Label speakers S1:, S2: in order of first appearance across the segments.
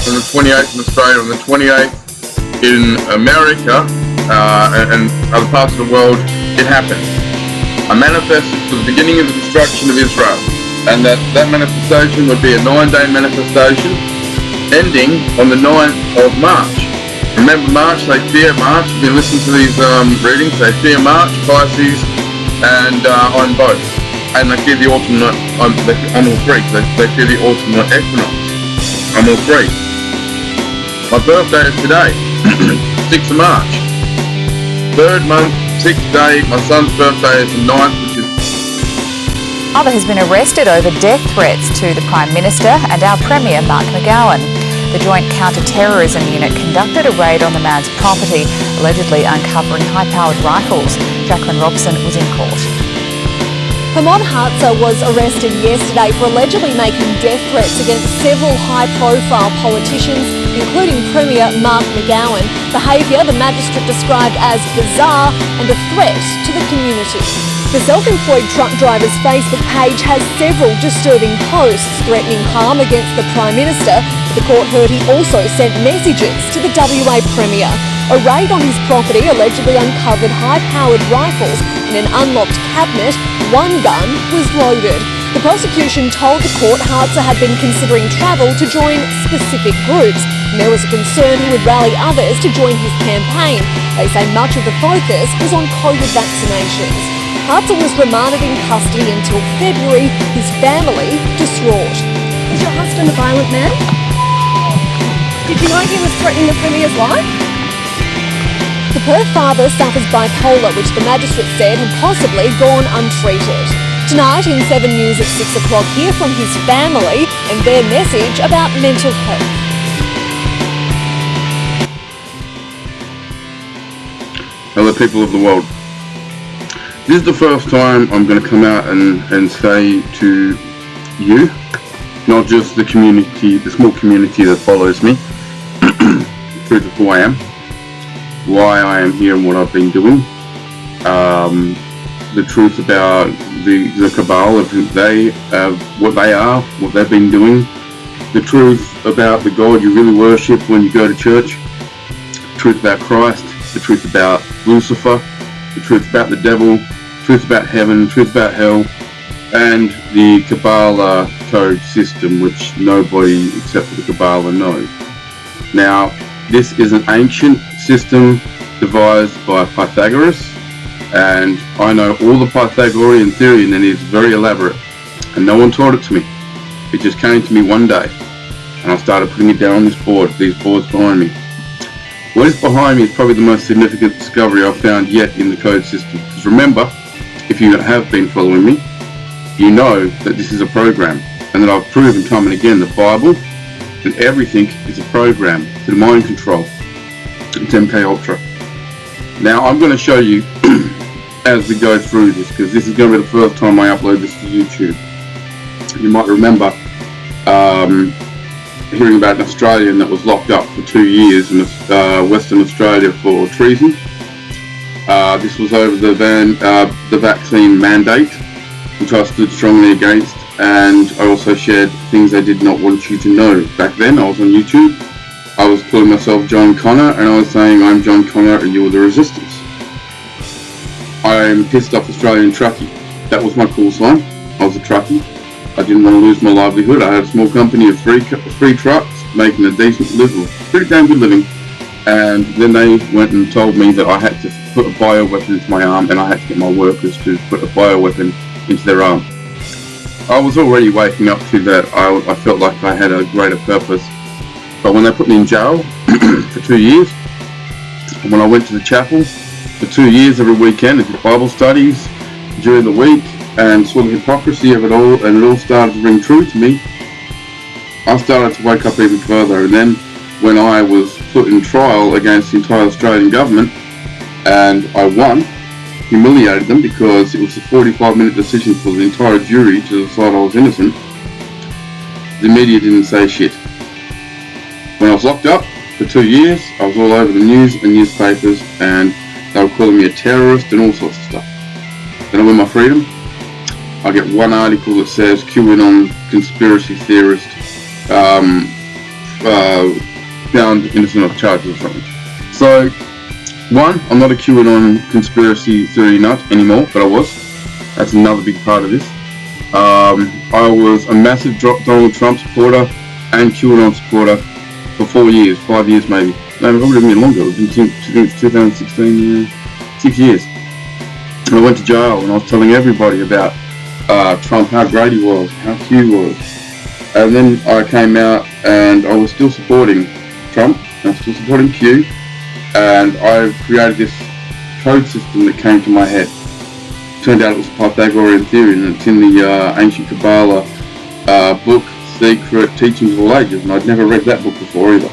S1: on the 28th in Australia, on the 28th in America and other parts of the world, it happened. I manifested for the beginning of the destruction of Israel, and that manifestation would be a 9-day manifestation ending on the 9th of March. Remember March, they fear March. If you listen to these readings, they fear March, Pisces, and I'm both. And they fear the autumn, I'm all three. They fear the autumn equinox. I'm all three. My birthday is today, 6th of March. 3rd month, 6th day. My son's birthday is the 9th, which is...
S2: Mother has been arrested over death threats to the Prime Minister and our Premier, Mark McGowan. The Joint Counter-Terrorism Unit conducted a raid on the man's property, allegedly uncovering high-powered rifles. Jacqueline Robson was in court.
S3: Hamon Hartzer was arrested yesterday for allegedly making death threats against several high-profile politicians, including Premier Mark McGowan. Behaviour the magistrate described as bizarre and a threat to the community. The self-employed truck driver's Facebook page has several disturbing posts threatening harm against the Prime Minister. The court heard he also sent messages to the WA Premier. A raid on his property allegedly uncovered high-powered rifles in an unlocked cabinet. One gun was loaded. The prosecution told the court Hartzer had been considering travel to join specific groups, and there was a concern he would rally others to join his campaign. They say much of the focus was on COVID vaccinations. Hartzer was remanded in custody until February, his family distraught.
S4: Is your husband a violent man? Did you know he was threatening the Premier's life?
S3: The Perth father suffers bipolar, which the magistrate said had possibly gone untreated. Tonight in 7 News at 6 o'clock, hear from his family and their message about mental health.
S1: Hello, people of the world. This is the first time I'm going to come out and say to you, not just the community, the small community that follows me, the truth of who I am, why I am here and what I've been doing, the truth about the Kabaal, of who what they are, what they've been doing, the truth about the God you really worship when you go to church, the truth about Christ, the truth about Lucifer, the truth about the devil, the truth about heaven, the truth about hell, and the Kabbalah code system, which nobody except for the Kabbalah knows. Now, this is an ancient system devised by Pythagoras, and I know all the Pythagorean theory, and it is very elaborate, and no one taught it to me. It just came to me one day, and I started putting it down on this board, these boards behind me. What is behind me is probably the most significant discovery I've found yet in the code system. Because remember, if you have been following me, you know that this is a program, and that I've proven time and again the Bible and everything is a program to mind control. It's MK Ultra. Now I'm going to show you as we go through this, because this is going to be the first time I upload this to YouTube. You might remember hearing about an Australian that was locked up for 2 years in Western Australia for treason. This was over the vaccine mandate, which I stood strongly against, and I also shared things they did not want you to know. Back then I was on YouTube, I was calling myself John Connor, and I was saying I'm John Connor and you're the resistance. I'm pissed off Australian truckie. That was my call sign. I was a truckie. I didn't want to lose my livelihood. I had a small company of three trucks making a decent living, pretty damn good living, and then they went and told me that I had to put a bioweapon into my arm, and I had to get my workers to put a bioweapon into their arm. I was already waking up to that. I felt like I had a greater purpose, but when they put me in jail for 2 years, and when I went to the chapel for 2 years every weekend and did Bible studies during the week and saw the hypocrisy of it all, and it all started to ring true to me, I started to wake up even further. And then when I was put in trial against the entire Australian government and I won, humiliated them because it was a 45-minute decision for the entire jury to decide I was innocent, the media didn't say shit. When I was locked up for 2 years, I was all over the news and newspapers, and they were calling me a terrorist and all sorts of stuff. Then I win my freedom. I get one article that says QAnon conspiracy theorist found innocent of charges or something. So, one, I'm not a QAnon conspiracy theory nut anymore, but I was. That's another big part of this. I was a massive Donald Trump supporter and QAnon supporter for 4 years, 5 years maybe. No, probably even longer. It was since 2016, 6 years. And I went to jail and I was telling everybody about Trump, how great he was, how Q was. And then I came out and I was still supporting Trump, and I was still supporting Q, and I created this code system that came to my head. Turned out it was Pythagorean theory, and it's in the ancient Kabbalah book, Secret Teachings of All Ages, and I'd never read that book before either.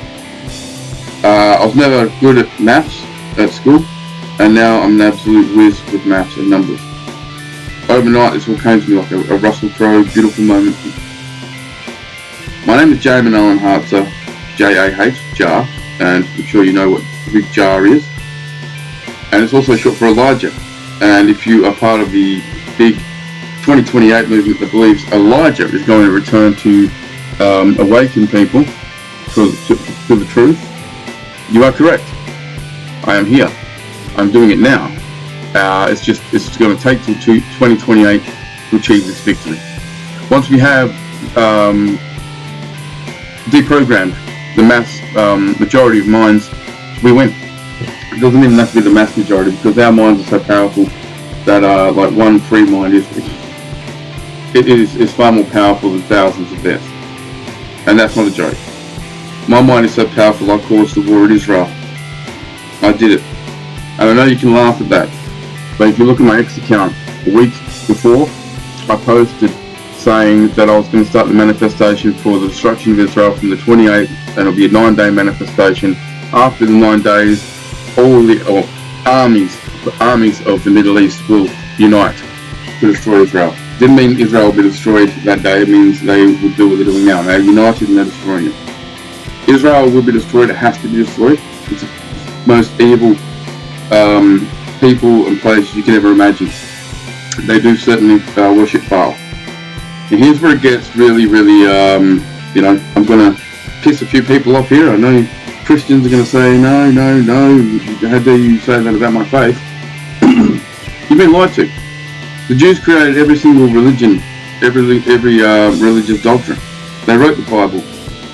S1: I was never good at maths at school, and now I'm an absolute whiz with maths and numbers. Overnight, this all came to me like a Russell Crowe beautiful moment. My name is Jamin Owen Hartzer, JAH, JAH, and I'm sure you know what the big JAH is. And it's also short for Elijah. And if you are part of the big 2028 movement that believes Elijah is going to return to awaken people to the truth, you are correct. I am here. I'm doing it now. It's going to take till 2028 to achieve this victory. Once we have deprogrammed the mass majority of minds, we win. It doesn't even have to be the mass majority, because our minds are so powerful that like one free mind is far more powerful than thousands of theirs. And that's not a joke. My mind is so powerful I caused the war in Israel. I did it. And I know you can laugh at that, but if you look at my X account, a week before, I posted saying that I was going to start the manifestation for the destruction of Israel from the 28th, and it'll be a 9-day manifestation. After the 9 days, all the armies of the Middle East will unite to destroy Israel. Didn't mean Israel will be destroyed that day, it means they will do what they're doing now. They're united and they're destroying it. Israel will be destroyed, it has to be destroyed. It's the most evil people and places you can ever imagine. They do certainly worship Baal. And here's where it gets really, I'm going to piss a few people off here. I know Christians are going to say, no, how dare you say that about my faith? You've been lied to. The Jews created every single religion, every religious doctrine. They wrote the Bible.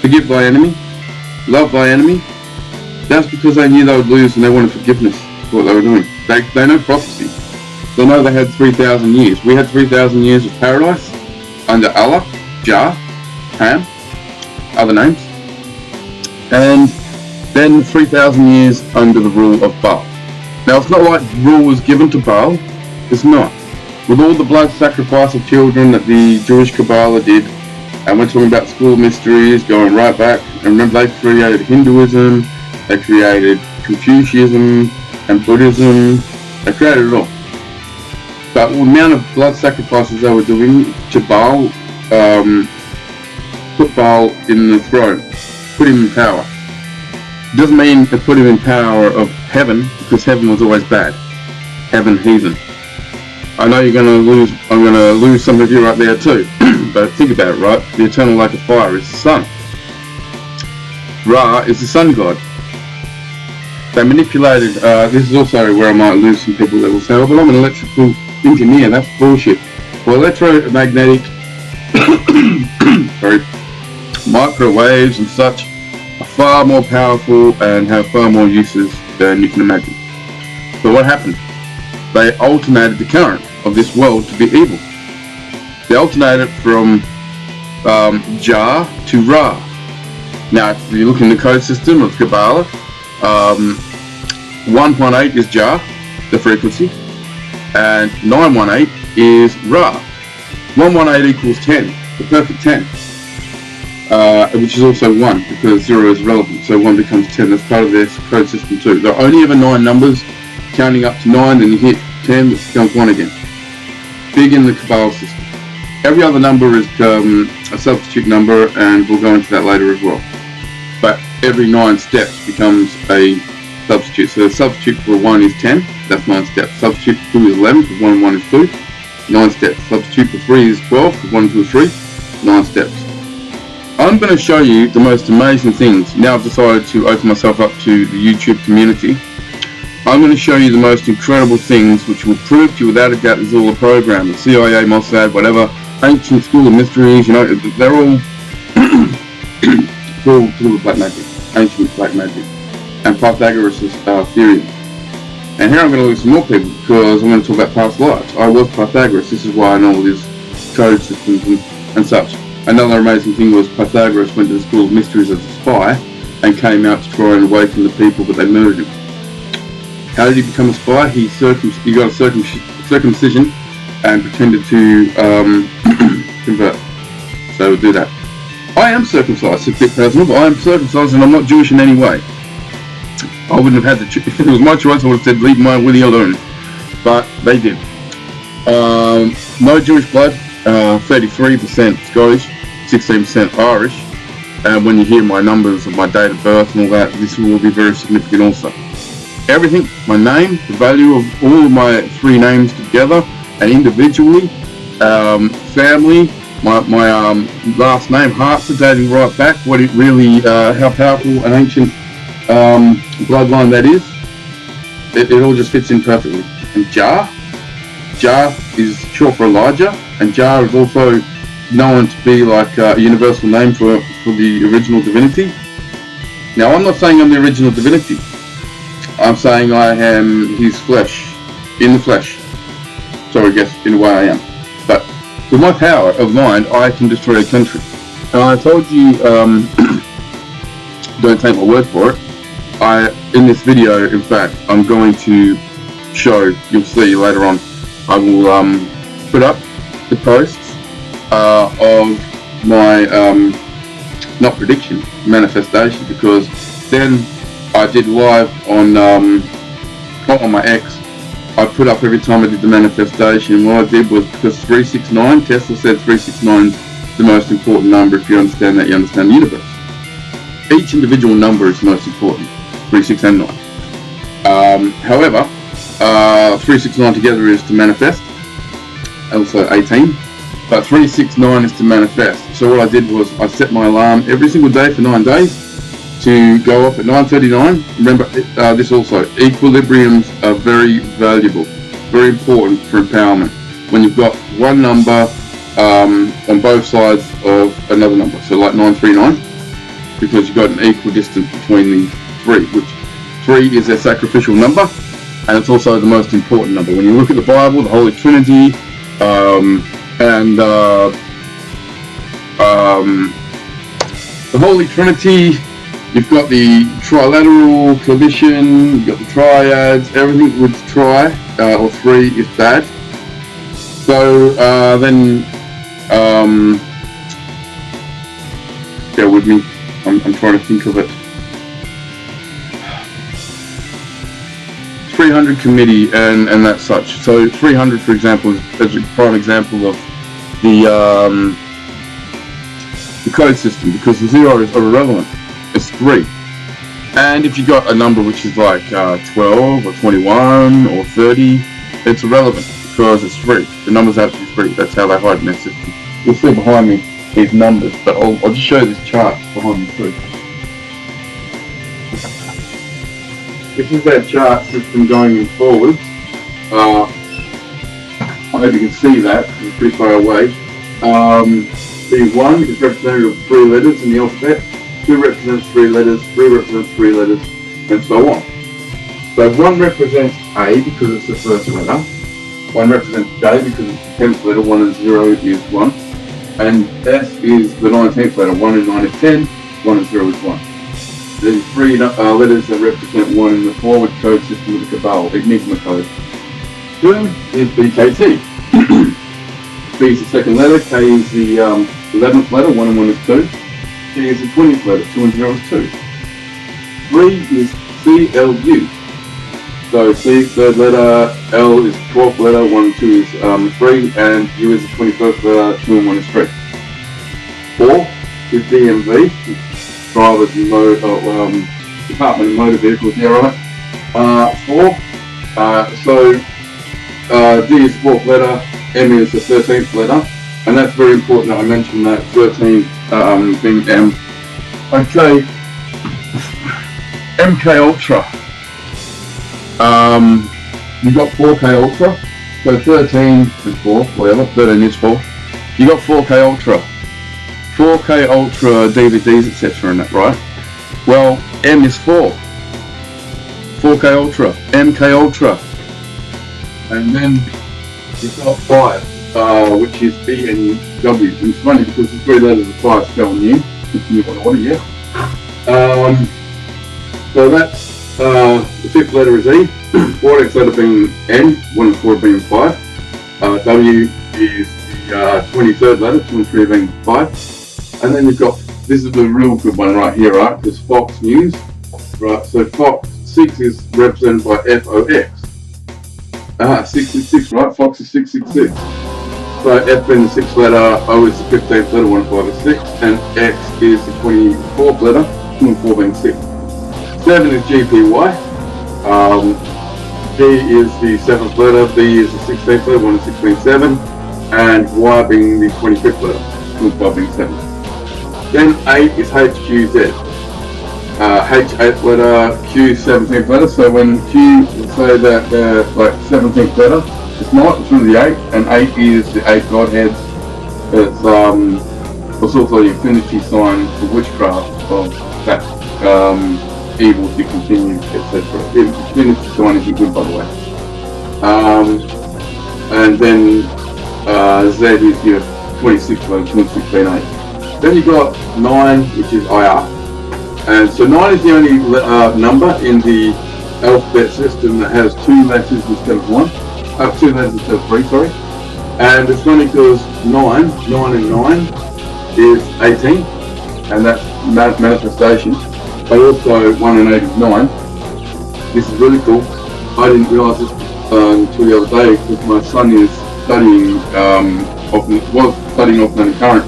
S1: Forgive thy enemy, love thy enemy. That's because they knew they would lose and they wanted forgiveness for what they were doing. They know prophecy. They know they had 3,000 years. We had 3,000 years of paradise under Allah, JAH, Ham, other names, and then 3,000 years under the rule of Baal. Now, it's not like rule was given to Baal. It's not. With all the blood sacrifice of children that the Jewish Kabbalah did, and we're talking about school mysteries going right back, and remember they created Hinduism, they created Confucianism and Buddhism, they created it all. But the amount of blood sacrifices they were doing to Baal, put Baal in the throne, put him in power. It doesn't mean they put him in power of heaven, because heaven was always bad. Heaven, heathen. I know I'm going to lose some of you right there too, but think about it, right? The eternal lake of fire is the sun. Ra is the sun god. They manipulated, this is also where I might lose some people that will say, oh, but I'm an electrical engineer, that's bullshit. Well, electromagnetic microwaves and such are far more powerful and have far more uses than you can imagine. But what happened? They alternated the current of this world to be evil. They alternated from JAH to Ra. Now, if you look in the code system of Kabbalah, 118 is JAH, the frequency, and 918 is Ra. 118 equals 10, the perfect 10, which is also 1, because 0 is relevant, so 1 becomes 10. That's part of their code system too. There are only ever 9 numbers, counting up to 9, then you hit 10, which becomes 1 again. Big in the Kabaals system. Every other number is a substitute number, and we'll go into that later as well. But every 9 steps becomes a substitute. So the substitute for 1 is 10, that's 9 steps. Substitute for 2 is 11, because 1 and 1 is 2, 9 steps. Substitute for 3 is 12, because 1 and 2 is 3, 9 steps. I'm going to show you the most amazing things. Now I've decided to open myself up to the YouTube community. I'm going to show you the most incredible things which will prove to you without a doubt this is all a program. The CIA, Mossad, whatever, ancient school of mysteries, you know, they're all full of black magic, ancient black magic, and Pythagoras' theory. And here I'm going to lose some more people because I'm going to talk about past lives. I was Pythagoras, this is why I know all these code systems and such. Another amazing thing was Pythagoras went to the school of mysteries as a spy and came out to try and awaken the people, but they murdered him. How did he become a spy? He got a circumcision and pretended to convert. So we'll do that. I am circumcised, it's a bit personal, but I am circumcised and I'm not Jewish in any way. I wouldn't have had the choice. If it was my choice, I would have said leave my Willie alone. But they did. No Jewish blood, 33% Scottish, 16% Irish. And when you hear my numbers of my date of birth and all that, this will be very significant also. Everything, my name, the value of all of my three names together and individually, family, my last name, Hartzer, dating right back, what it really, how powerful and ancient bloodline that is. It all just fits in perfectly. And JAH is short for Elijah, and JAH is also known to be like a universal name for the original divinity. Now, I'm not saying I'm the original divinity. I'm saying I am his flesh, in the flesh. So I guess in a way I am. But with my power of mind, I can destroy a country. And I told you, don't take my word for it. In this video, in fact, I'm going to show, you'll see later on, I will put up the posts of my, not prediction, manifestation, because then I did live on, not on my X, I put up every time I did the manifestation, and what I did was, because 369, Tesla said 369 is the most important number. If you understand that, you understand the universe. Each individual number is most important, 3, 6 and 9. However, 369 together is to manifest, also 18, but 369 is to manifest. So what I did was I set my alarm every single day for 9 days to go off at 9:39. Remember, this also, equilibriums are very valuable, very important for empowerment. When you've got one number on both sides of another number, so like 939, because you've got an equal distance between the three, which 3 is their sacrificial number, and it's also the most important number. When you look at the Bible, the Holy Trinity, and the Holy Trinity, you've got the trilateral coalition, you've got the triads, everything with tri, or 3 is bad. So then, bear with me, I'm trying to think of it. 300 committee and that such. So 300, for example, is a prime example of the code system, because the zeros are irrelevant. It's 3. And if you got a number which is like 12 or 21 or 30, it's irrelevant because it's 3. The number's actually 3. That's how they hide in their system. You'll see behind me these numbers, but I'll just show you this chart behind me too. This is that chart system going forward. I hope you can see that. It's pretty far away. The 1 is representative of 3 letters in the alphabet. 2 represents 3 letters, 3 represents 3 letters, and so on. So 1 represents A because it's the first letter. 1 represents J because it's the 10th letter, 1 and 0 is 1. And S is the 19th letter, 1 and 9 is 10, 1 and 0 is 1. There's 3 letters that represent 1 in the forward code system of the Kabaal, Enigma code. 2 is BKT. B is the second letter, K is the 11th letter, 1 and 1 is 2. T is the 20th letter, 2 and 0 is 2. 3 is CLU. So C is third letter, L is 12th letter, 1 and 2 is 3, and U is the 21st letter, 2 and 1 is 3. 4 is DMV, Drivers Department of Motor Vehicles, yeah right. 4, so D is the 4th letter, M is the 13th letter, and that's very important that I mention that 13 being M. Okay, MK Ultra. You got 4K Ultra, so 13 is 4, whatever, 13 is 4. You got 4K Ultra. 4K Ultra DVDs, etc. and that, right? Well, M is 4. 4K Ultra, MK Ultra. And then you've got 5, which is ENW. And it's funny because the 3 letters of 5 spell new, if you want to order, yeah. So that's the 5th letter is E, 4th letter being N, 1 and 4 being 5. W is the 23rd letter, 23 being 5. And then you've got, this is the real good one right here, right? Because Fox News, right? So Fox 6 is represented by FOX. 666, right? Fox is 666. So F being the 6th letter, O is the 15th letter, 1, 5 is 6, and X is the 24th letter, 2 and 4 being 6. 7 is GPY. G is the 7th letter, B is the 16th letter, 1 and 6 being 7, and Y being the 25th letter, 2 and 5 being 7. Then 8 is HQZ. H 8th letter, Q 17th letter. So when Q will say that they're like 17th letter, it's not. It's really the 8, and 8 is the 8 godheads. It's also the infinity sign for witchcraft of that evil to continue, etc. Infinity sign isn't good, by the way. And then Z is your 26th letter, 26 being 8. Then you've got 9, which is IR. And so 9 is the only number in the alphabet system that has 2 letters instead of 1. 2 letters instead of 3, sorry. And it's funny because 9 and 9 is 18, and that's manifestation. But also 1 and 8 is 9. This is really cool. I didn't realise this until the other day because my son is studying, was studying alternating current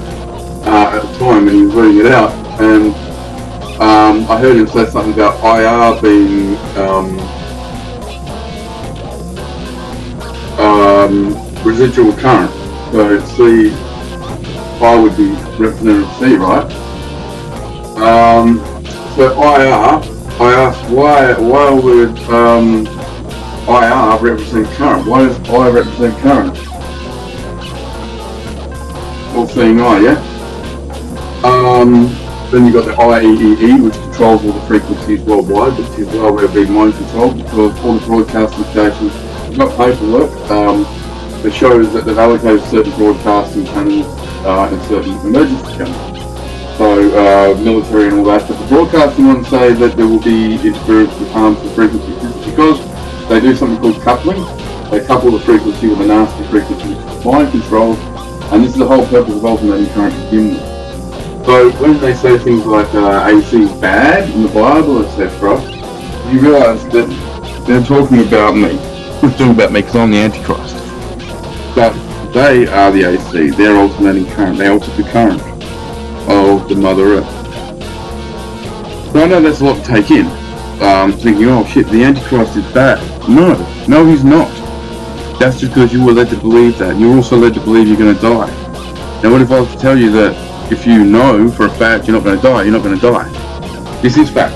S1: at the time, and he was reading it out, and I heard him say something about IR being residual current. So C, I would be representative of C, right? So IR, I asked why would IR represent current? Why does I represent current? All seeing eye, yeah? Then you've got the IEEE, which controls all the frequencies worldwide, which is why we're being mind controlled, because all the broadcasting stations have got paperwork that shows that they've allocated certain broadcasting channels and certain emergency channels. So military and all that, but the broadcasting ones say that there will be interference with harmful frequencies. It's because they do something called coupling. They couple the frequency with a nasty frequency, which is mind control, and this is the whole purpose of alternating current to begin with. So when they say things like AC is bad in the Bible, etc., you realise that they're talking about me. They're talking about me because I'm the Antichrist. But they are the AC. They're alternating current. They alter the current of the Mother Earth. So I know that's a lot to take in. Thinking, oh shit, the Antichrist is bad. No, he's not. That's just because you were led to believe that. You're also led to believe you're going to die. Now what if I was to tell you that if you know for a fact you're not going to die, you're not going to die? This is fact.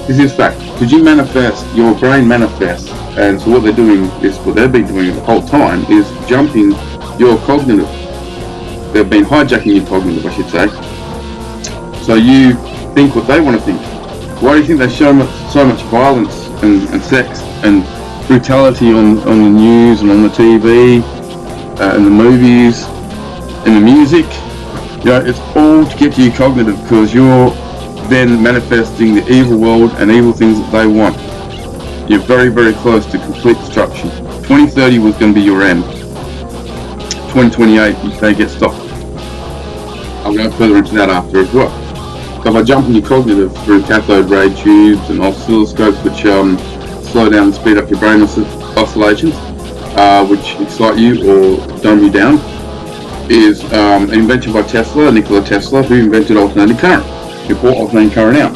S1: This is fact. Because you manifest, your brain manifests, and so what they're doing is, what they've been doing the whole time is jumping your cognitive. They've been hijacking your cognitive, I should say. So you think what they want to think. Why do you think there's so much violence and sex and brutality on the news and on the TV and the movies and the music? You know, it's all to get to your cognitive, because you're then manifesting the evil world and evil things that they want. You're very, very close to complete destruction. 2030 was going to be your end. 2028, they get stopped. I'll go further into that after as well. So if I jump in your cognitive through cathode ray tubes and oscilloscopes, which slow down and speed up your brain oscillations, which excite you or dumb you down, is an invention by Nikola Tesla, who invented alternating current. He brought alternating current out.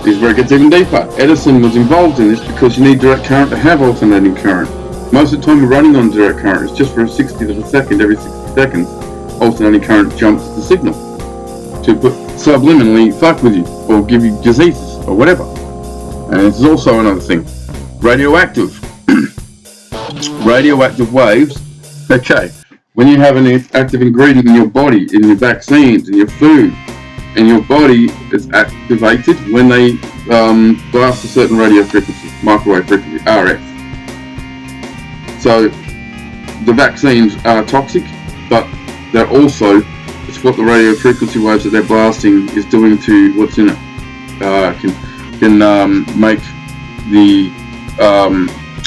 S1: This is where it gets even deeper. Edison was involved in this because you need direct current to have alternating current. Most of the time we're running on direct current. It's just for a 60th of a second, every 60 seconds, alternating current jumps the signal. to put subliminally fuck with you or give you diseases or whatever. And this is also another thing. Radioactive. Radioactive waves. Okay, when you have an active ingredient in your body, in your vaccines, in your food, and your body is activated when they blast a certain radio frequency, microwave frequency, RF. So the vaccines are toxic, but they're also, it's what the radio frequency waves that they're blasting is doing to what's in it. Can make the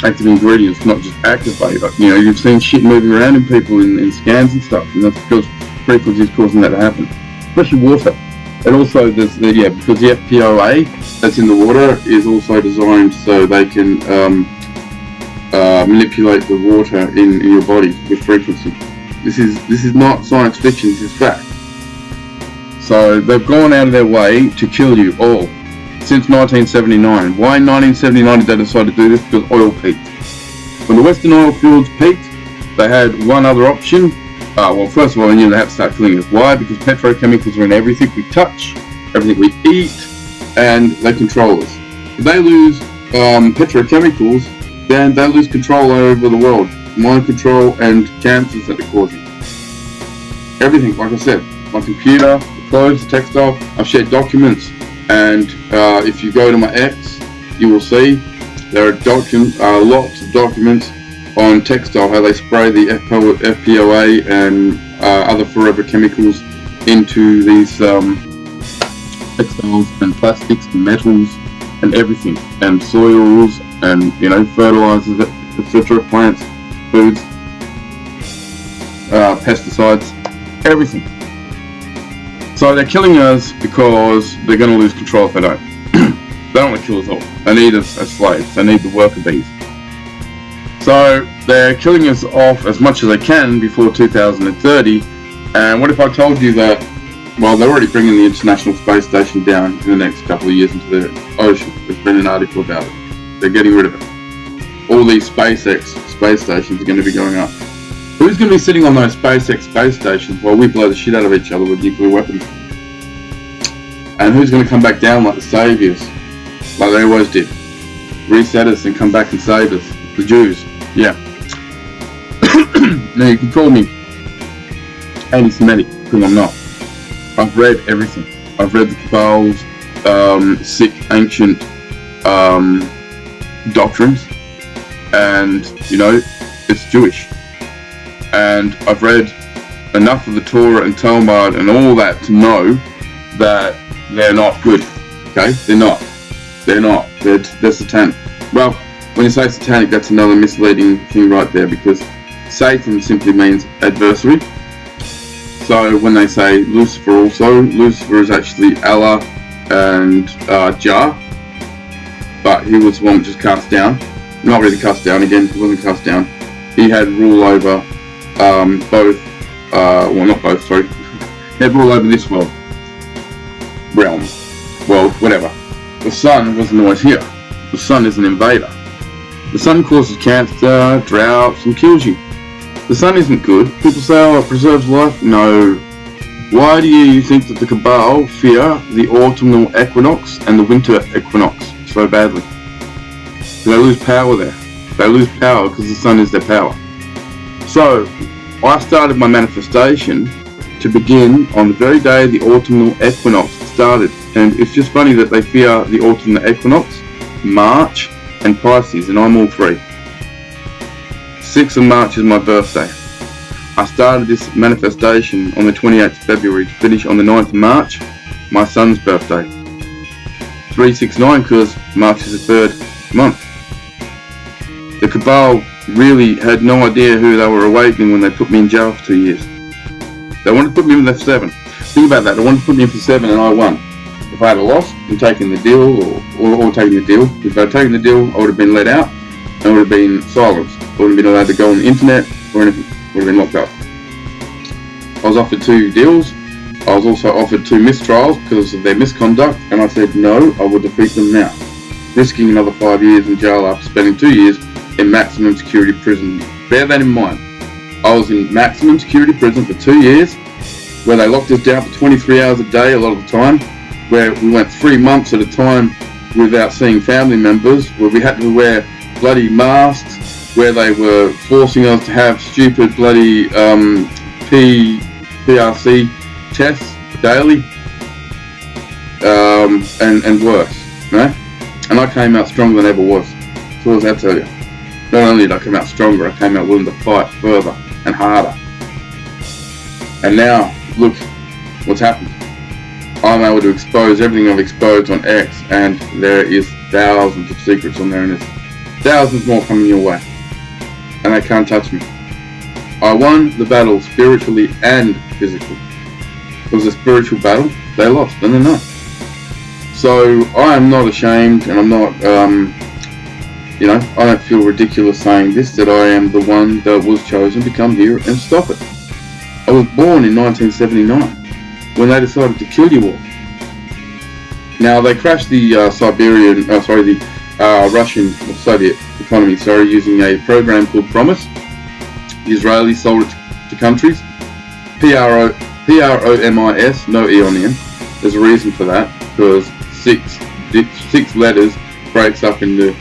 S1: active ingredients not just activate, but you've seen shit moving around in people in scans and stuff, and that's because frequency is causing that to happen, especially water. And also because the FPOA that's in the water is also designed so they can manipulate the water in your body with frequency. This is not science fiction, this is fact. So they've gone out of their way to kill you all since 1979. Why in 1979 did they decide to do this? Because oil peaked. When the Western oil fields peaked, they had one other option. Well, first of all, they knew they had to start killing us. Why? Because petrochemicals are in everything we touch, everything we eat, and they control us. If they lose petrochemicals, then they lose control over the world. Mind control and cancers that they're causing. Everything, like I said, my computer, the clothes, the textile, I've shared documents, and if you go to my X, you will see there are lots of documents on textile, how they spray the FPOA and other forever chemicals into these textiles and plastics and metals and everything, and soils and fertilizers, etc., plants, foods, pesticides, everything. So they're killing us because they're going to lose control if they don't. They don't want to kill us all. They need us as slaves. They need the worker bees. So they're killing us off as much as they can before 2030. And what if I told you that, well, they're already bringing the International Space Station down in the next couple of years into the ocean. There's been an article about it. They're getting rid of it. All these SpaceX space stations are going to be going up. Who's going to be sitting on those SpaceX space stations while we blow the shit out of each other with nuclear weapons? And who's going to come back down like the saviors, like they always did? Reset us and come back and save us. The Jews, yeah. Now you can call me anti-Semitic, because I'm not. I've read everything. I've read the Kabaals, sick, ancient doctrines, and it's Jewish. And I've read enough of the Torah and Talmud and all that to know that they're not good. Okay, they're not. They're satanic. Well, when you say satanic, that's another misleading thing right there, because Satan simply means adversary. So when they say Lucifer also, Lucifer is actually Allah and JAH, but he was the one just cast down. Not really cast down, again, he wasn't cast down. He had rule over both, well not both, sorry. He had rule over this world. Realm. World, whatever. The sun wasn't always here. The sun is an invader. The sun causes cancer, droughts, and kills you. The sun isn't good. People say, oh, it preserves life. No. Why do you think that the Kabaal fear the autumnal equinox and the winter equinox so badly? Because they lose power there. They lose power because the sun is their power. So, I started my manifestation to begin on the very day the autumnal equinox started. And it's just funny that they fear the autumnal equinox, March, and Pisces, and I'm all three. 6th of March is my birthday. I started this manifestation on the 28th of February to finish on the 9th of March, my son's birthday. 369 because March is the 3rd month. The Kabaal really had no idea who they were awakening when they put me in jail for 2 years. They wanted to put me in for 7. Think about that, they wanted to put me in for 7 and I won. If I had lost and taken the deal, or taking the deal, if I had taken the deal, I would have been let out and I would have been silenced. I wouldn't have been allowed to go on the internet or anything. I would have been locked up. I was offered 2 deals. I was also offered 2 mistrials because of their misconduct, and I said no, I would defeat them now, risking another 5 years in jail after spending 2 years in maximum security prison. Bear that in mind. I was in maximum security prison for 2 years, where they locked us down for 23 hours a day a lot of the time, where we went 3 months at a time without seeing family members, where we had to wear bloody masks, where they were forcing us to have stupid bloody PRC tests daily, and worse, you know? And I came out stronger than ever was. So what does that tell you? Not only did I come out stronger, I came out willing to fight further and harder. And now, look what's happened. I'm able to expose everything I've exposed on X, and there is thousands of secrets on there, and there's thousands more coming your way. And they can't touch me. I won the battle spiritually and physically. It was a spiritual battle. They lost, and they're not. So I am not ashamed, and I'm not, I don't feel ridiculous saying this, that I am the one that was chosen to come here and stop it. I was born in 1979 when they decided to kill you all. Now they crashed the Russian or Soviet economy, using a program called Promise. The Israelis sold it to countries. Promis, no E on the end. There's a reason for that, because six letters breaks up into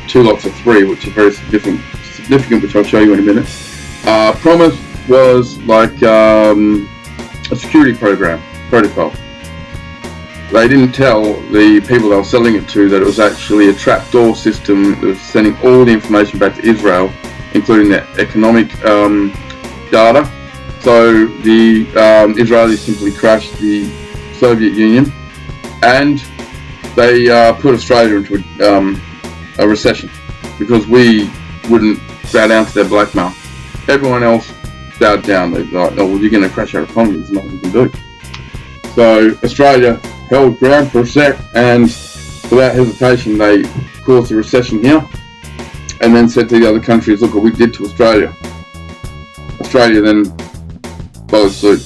S1: 2 lots of 3, which are very significant, which I'll show you in a minute. Promise was like a security protocol. They didn't tell the people they were selling it to that it was actually a trapdoor system that was sending all the information back to Israel, including their economic data. So the Israelis simply crashed the Soviet Union, and they put Australia into a recession because we wouldn't bow down to their blackmail. Everyone else bowed down. They're like, oh, well, you're going to crash our economy. There's nothing you can do. So Australia held ground for a sec, and without hesitation, they caused a recession here, and then said to the other countries, look what we did to Australia. Australia then followed suit.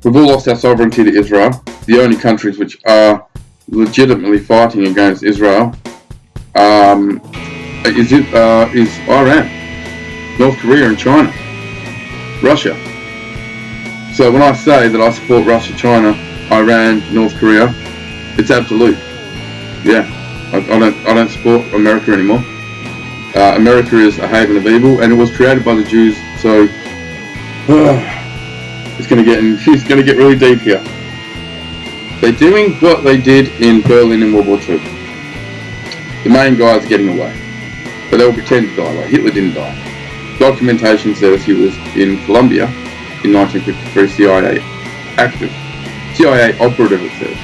S1: We've all lost our sovereignty to Israel. The only countries which are legitimately fighting against Israel is Iran, North Korea and China, Russia. So when I say that I support Russia, China, Iran, North Korea, it's absolute. Yeah, I don't support America anymore. America is a haven of evil, and it was created by the Jews. So it's going to get really deep here. They're doing what they did in Berlin in World War II. The main guys are getting away, but they'll pretend to die. Like Hitler didn't die. Documentation says he was in Colombia in 1953, CIA active. CIA operative, it says.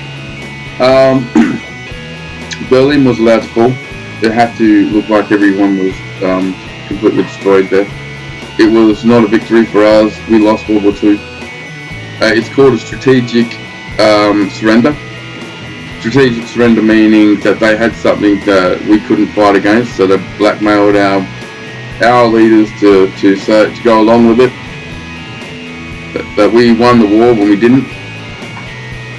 S1: Berlin was allowed to fall. It had to look like everyone was completely destroyed there. It was not a victory for us. We lost World War II. It's called a strategic surrender. Strategic surrender meaning that they had something that we couldn't fight against, so they blackmailed our leaders to go along with it. That we won the war when we didn't.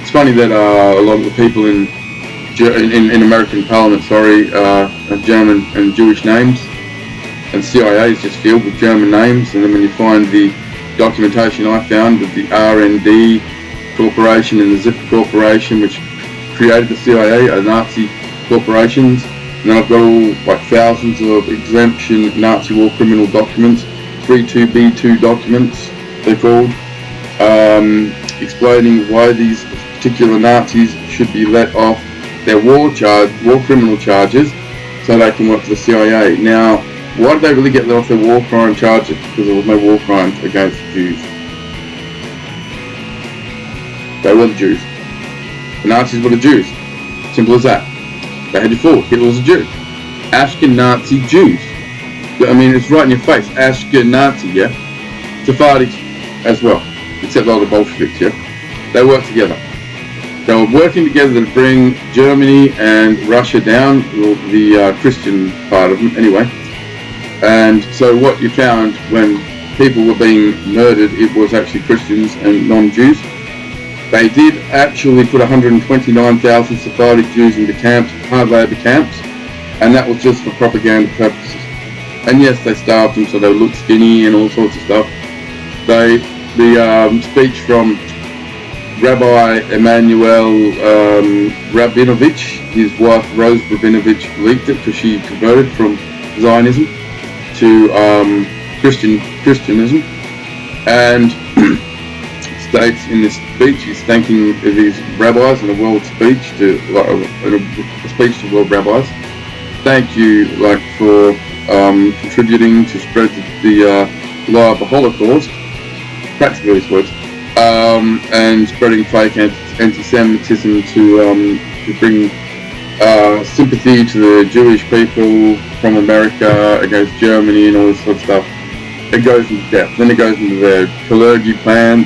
S1: It's funny that a lot of the people in American Parliament, have German and Jewish names, and CIA is just filled with German names. And then when you find the documentation I found of the RND Corporation and the Zipper Corporation, which created the CIA, are Nazi corporations, and then I've got all like thousands of exemption Nazi war criminal documents, 32B2 documents they're called, explaining why these particular Nazis should be let off their war criminal charges so they can work for the CIA. Now, why did they really get let off their war crime charges? Because there was no war crimes against Jews. They were the Jews. The Nazis were the Jews. Simple as that. They had you fooled. Hitler was a Jew. Ashkenazi Jews. I mean, it's right in your face. Ashkenazi, yeah? Sephardic as well. Except all the Bolsheviks, yeah? They worked together. They were working together to bring Germany and Russia down, the Christian part of them, anyway. And so what you found when people were being murdered, it was actually Christians and non-Jews. They did actually put 129,000 Sephardic Jews into camps, hard labour camps, and that was just for propaganda purposes. And yes, they starved them so they would look skinny and all sorts of stuff. They speech from Rabbi Emanuel Rabinovich. His wife Rose Rabinovich leaked it because she converted from Zionism to Christianism, and states in this speech he's thanking these rabbis in a world speech a speech to world rabbis. Thank you, for contributing to spread the lie of the Holocaust, practically his words, and spreading fake anti-Semitism to bring sympathy to the Jewish people from America against Germany and all this sort of stuff. It goes into depth. Then it goes into the Kalergi plan,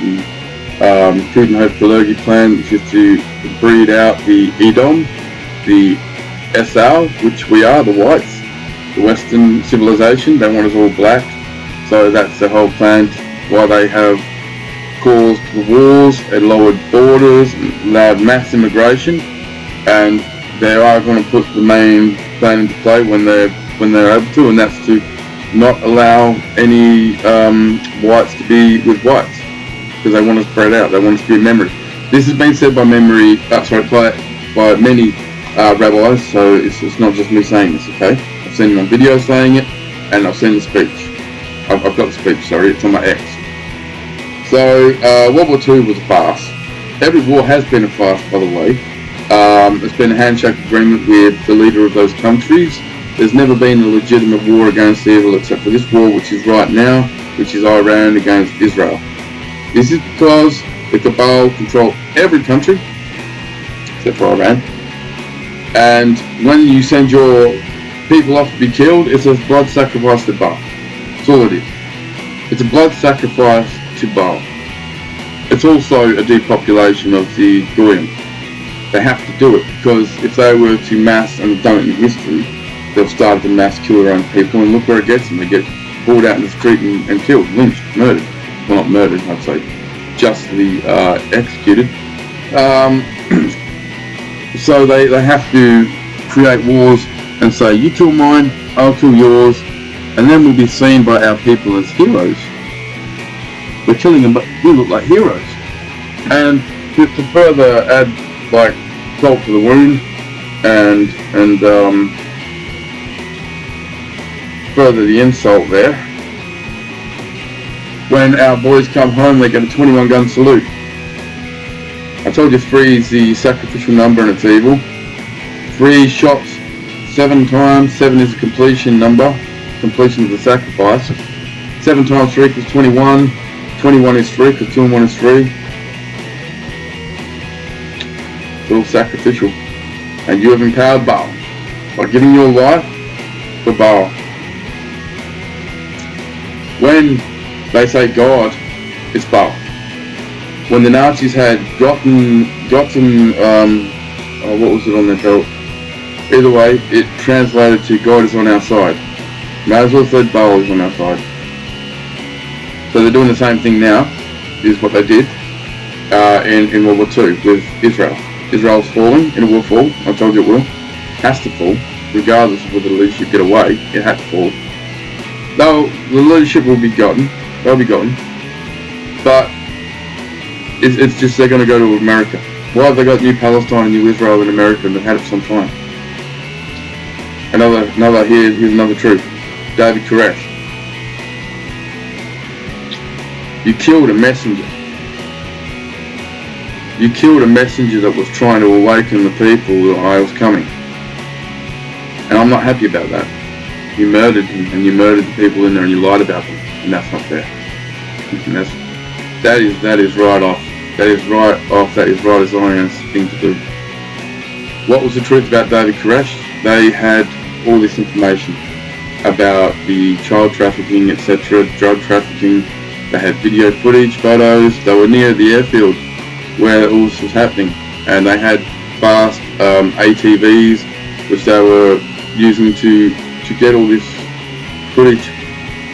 S1: the Coudenhove-Kalergi plan, which is to breed out the Edom, the SR, which we are, the whites, the Western civilization. They want us all black. So that's the whole plan, why they have caused the wars and lowered borders and allowed mass immigration, and they are going to put the main plan into play when they're able to, and that's to not allow any whites to be with whites, because they want us spread out. They want us to be a memory. This has been said by by many rabbis, so it's not just me saying this. Okay, I've seen them on video saying it, and I've seen the speech. I've got the speech. Sorry, it's on my X. So World War II was a farce. Every war has been a farce, by the way. It's been a handshake agreement with the leader of those countries. There's never been a legitimate war against evil except for this war, which is right now, which is Iran against Israel. This is because the Kabaal control every country except for Iran. And when you send your people off to be killed, it's a blood sacrifice to Baal. That's all it is. It's a blood sacrifice to Baal. It's also a depopulation of the Goyim. They have to do it because if they were to mass, and have done it in history, they've started to mass kill their own people, and look where it gets them. They get pulled out in the street and killed, lynched, murdered. Well, not murdered, I'd say, justly executed. So they have to create wars and say, you kill mine, I'll kill yours, and then we'll be seen by our people as heroes. We're killing them, but we look like heroes. And to further add salt to the wound, and further the insult there, when our boys come home, they get a 21 gun salute. I told you 3 is the sacrificial number and it's evil. 3 shots 7 times, 7 is the completion number, completion of the sacrifice. 7 times 3 equals 21, 21 is 3 because 2 and 1 is 3. It's all sacrificial. And you have empowered Baal by giving your life for Baal. When they say God, it's Baal. When the Nazis had gotten what was it on their belt? Either way, it translated to God is on our side. May as well say Baal is on our side. So they're doing the same thing now, is what they did in World War II with Israel. Israel's falling, and it will fall. I told you it will. Has to fall, regardless of whether the leadership get away. It had to fall. Though the leadership will be gotten, they'll be gotten. But it's just they're going to go to America. Why have they got New Palestine and New Israel in America, and they've had it for some time? Here's another truth. David Koresh. You killed a messenger. You killed a messenger that was trying to awaken the people that I was coming. And I'm not happy about that. You murdered him, and you murdered the people in there, and you lied about them, and that's not fair. And that is right off. That is right a Zionist thing to do. What was the truth about David Koresh? They had all this information about the child trafficking, etc., drug trafficking. They had video footage, photos. They were near the airfield where all this was happening, and they had fast ATVs which they were using to get all this footage.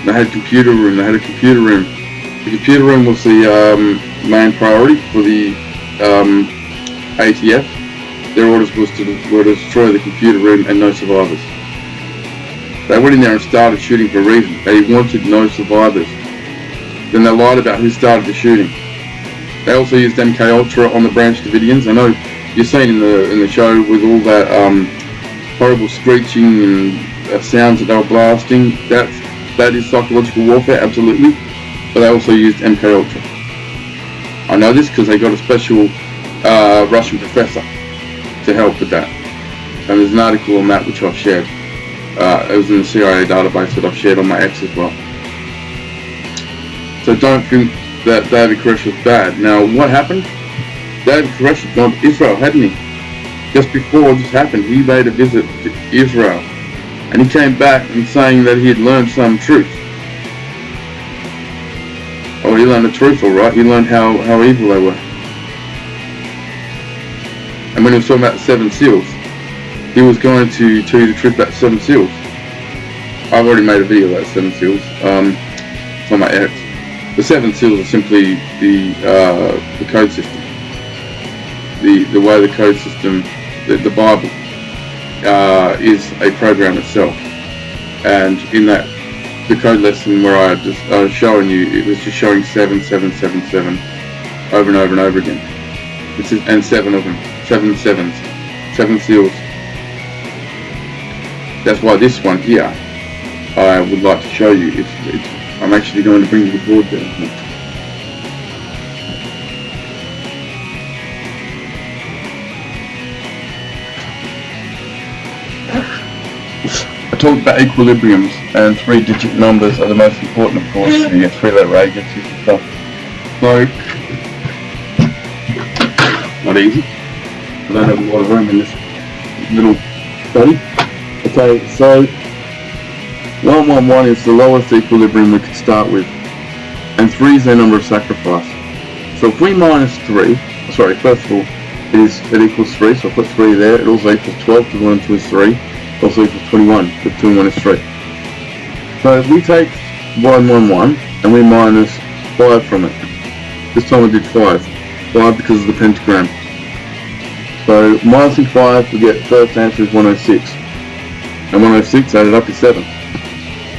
S1: They had a computer room. The computer room was the main priority for the ATF. Their orders were to destroy the computer room and no survivors. They went in there and started shooting for a reason. They wanted no survivors. Then they lied about who started the shooting. They also used MK Ultra on the Branch Davidians. I know you've seen in the show with all that horrible screeching and sounds that they were blasting. That is psychological warfare, absolutely. But they also used MK Ultra. I know this because they got a special Russian professor to help with that. And there's an article on that which I've shared. It was in the CIA database that I've shared on my X as well. So don't think that David Koresh was bad. Now, what happened? David Koresh had gone to Israel, hadn't he? Just before this happened, he made a visit to Israel. And he came back and saying that he had learned some truth. Oh, he learned the truth, all right. He learned how evil they were. And when he was talking about the 7 seals, he was going to tell you the truth about 7 seals. I've already made a video about 7 seals. It's on my X. The 7 seals are simply the code system. The way the code system, the Bible, is a program itself. And in that, the code lesson where I was showing you, it was just showing 7, 7, 7, 7 over and over and over again. And 7 of them. 7 sevens. 7 seals. That's why this one here, I would like to show you. I'm actually going to bring you the board there. I talked about equilibriums, and 3-digit numbers are the most important, of course. You get 3-letter agencies and stuff. So, not easy. I don't have a lot of room in this little study. Okay, so 111 is the lowest equilibrium we could start with, and 3 is their number of sacrifice. So if we minus 3, first of all, it equals 3, so I put 3 there. It also equals 12 because 1 and 2 is 3. It also equals 21 because 2 and 1 is 3. So if we take 111 and we minus 5 from it, this time I did 5 because of the pentagram. So minusing 5, we get first answer is 106. And 106 added up is 7.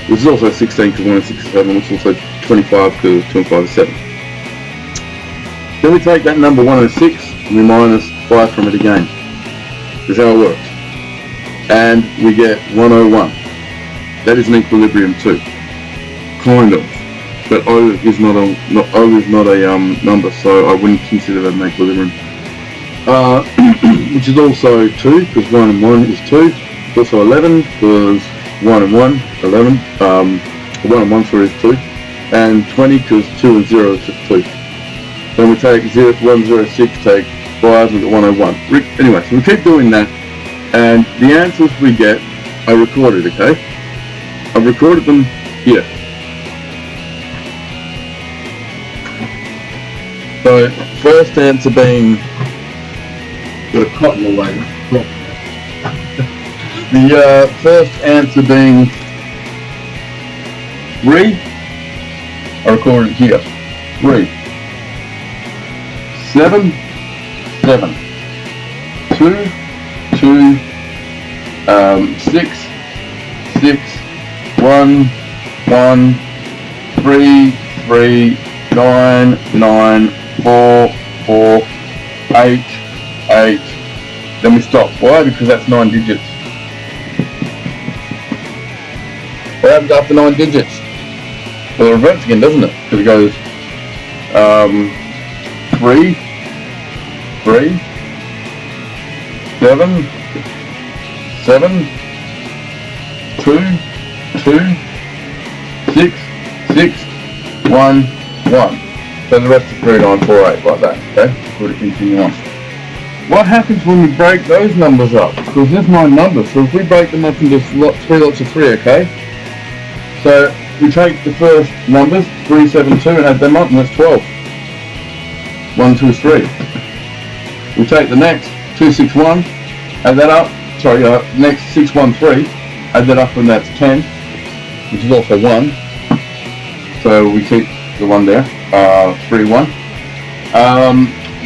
S1: This is also 16 because 106 is 7, which is also 25 because 2 and 5 is 7. Then we take that number 106 and we minus 5 from it again. This is how it works. And we get 101. That is an equilibrium too. Kind of. But O is not a number, so I wouldn't consider that an equilibrium. Which is also 2, because 1 and 1 is 2. It's also 11, because 1 and 1, 11. 1 and 1, is 2. And 20, because 2 and 0 is just 2. Then we take 106, take 5, we get 101. Anyway, so we keep doing that, and the answers we get are recorded, okay? I've recorded them here. So, first answer being, got a cotton away. The first answer being 3, I recorded it here. 3, 7, 7, 2, 2, 6, 6, 1, 1, 3, 3, 9, 9, 4, 4, 8, 8. Then we stop. Why? Because that's 9 digits. What happens after 9 digits? Well, it reverts again, doesn't it? Because it goes 3, 3, 7, 7, 2, 2, 6, 6, 1, 1. So the rest is 3, 9, 4, 8, like that, okay? We'll continue on. What happens when we break those numbers up? Because there's 9 numbers, so if we break them up into 3 lots of 3, okay? So we take the first numbers, 3, 7, 2, and add them up, and that's 12. 1, 2, 3. We take the next 2, 6, 1, add that up. Next 6, 1, 3, add that up, and that's 10, which is also 1. So we keep the 1 there. 3, 1.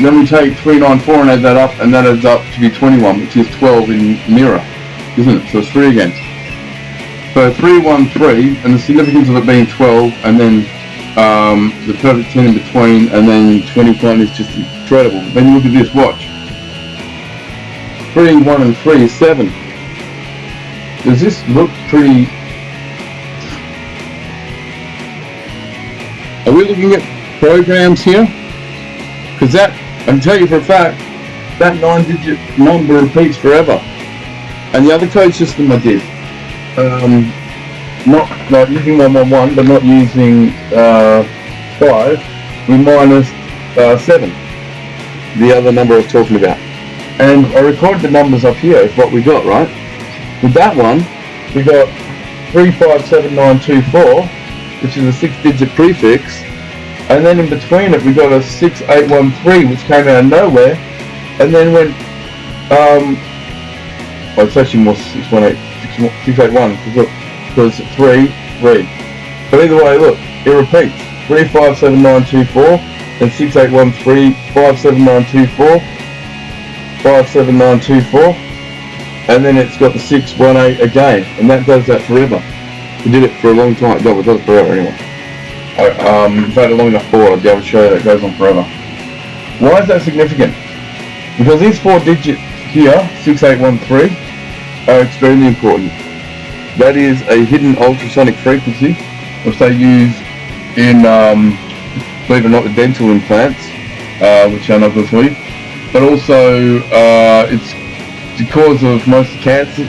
S1: Then we take 3, 9, 4 and add that up, and that adds up to be 21, which is 12 in mirror, isn't it? So it's 3 again. So 3, 1, 3, and the significance of it being 12, and then the perfect 10 in between, and then 21 is just incredible. Then you look at this, watch. 3, 1 and 3 is 7. Does this look pretty... Are we looking at programs here? Because that, I can tell you for a fact, that 9-digit number repeats forever. And the other code system I did, not like using 111, but not using 5, we minus 7, the other number I was talking about. And I recorded the numbers up here, is what we got, right? With that one, we got 357924, which is a 6-digit prefix, and then in between it we got a 6813, which came out of nowhere, and then went, well, it's actually more 681, because 3, 3. But either way, look, it repeats, 357924, then 6813, 57924, 57924, and then it's got the 618 again, and that does that forever. We did it for a long time. No, it does it forever anyway. If I had a long enough board, I'd be able to show you that it goes on forever. Why is that significant? Because these 4 digits here, 6813, are extremely important. That is a hidden ultrasonic frequency, which they use in, believe it or not, the dental implants, which are not good for you. But also, it's the cause of most cancer.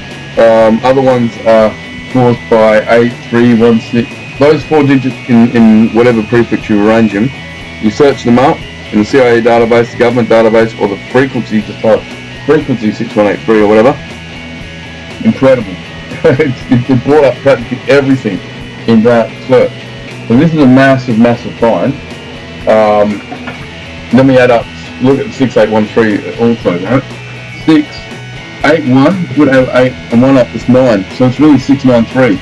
S1: Other ones are caused by 8316. Those 4 digits in whatever prefix you arrange them, you search them up in the CIA database, the government database, or the frequency, just type frequency 6183 or whatever. Incredible. It brought up practically everything in that search. So this is a massive, massive find. Let me add up. Look at 6813 also, right? 681, would have 8 and 1 up is 9, so it's really 693.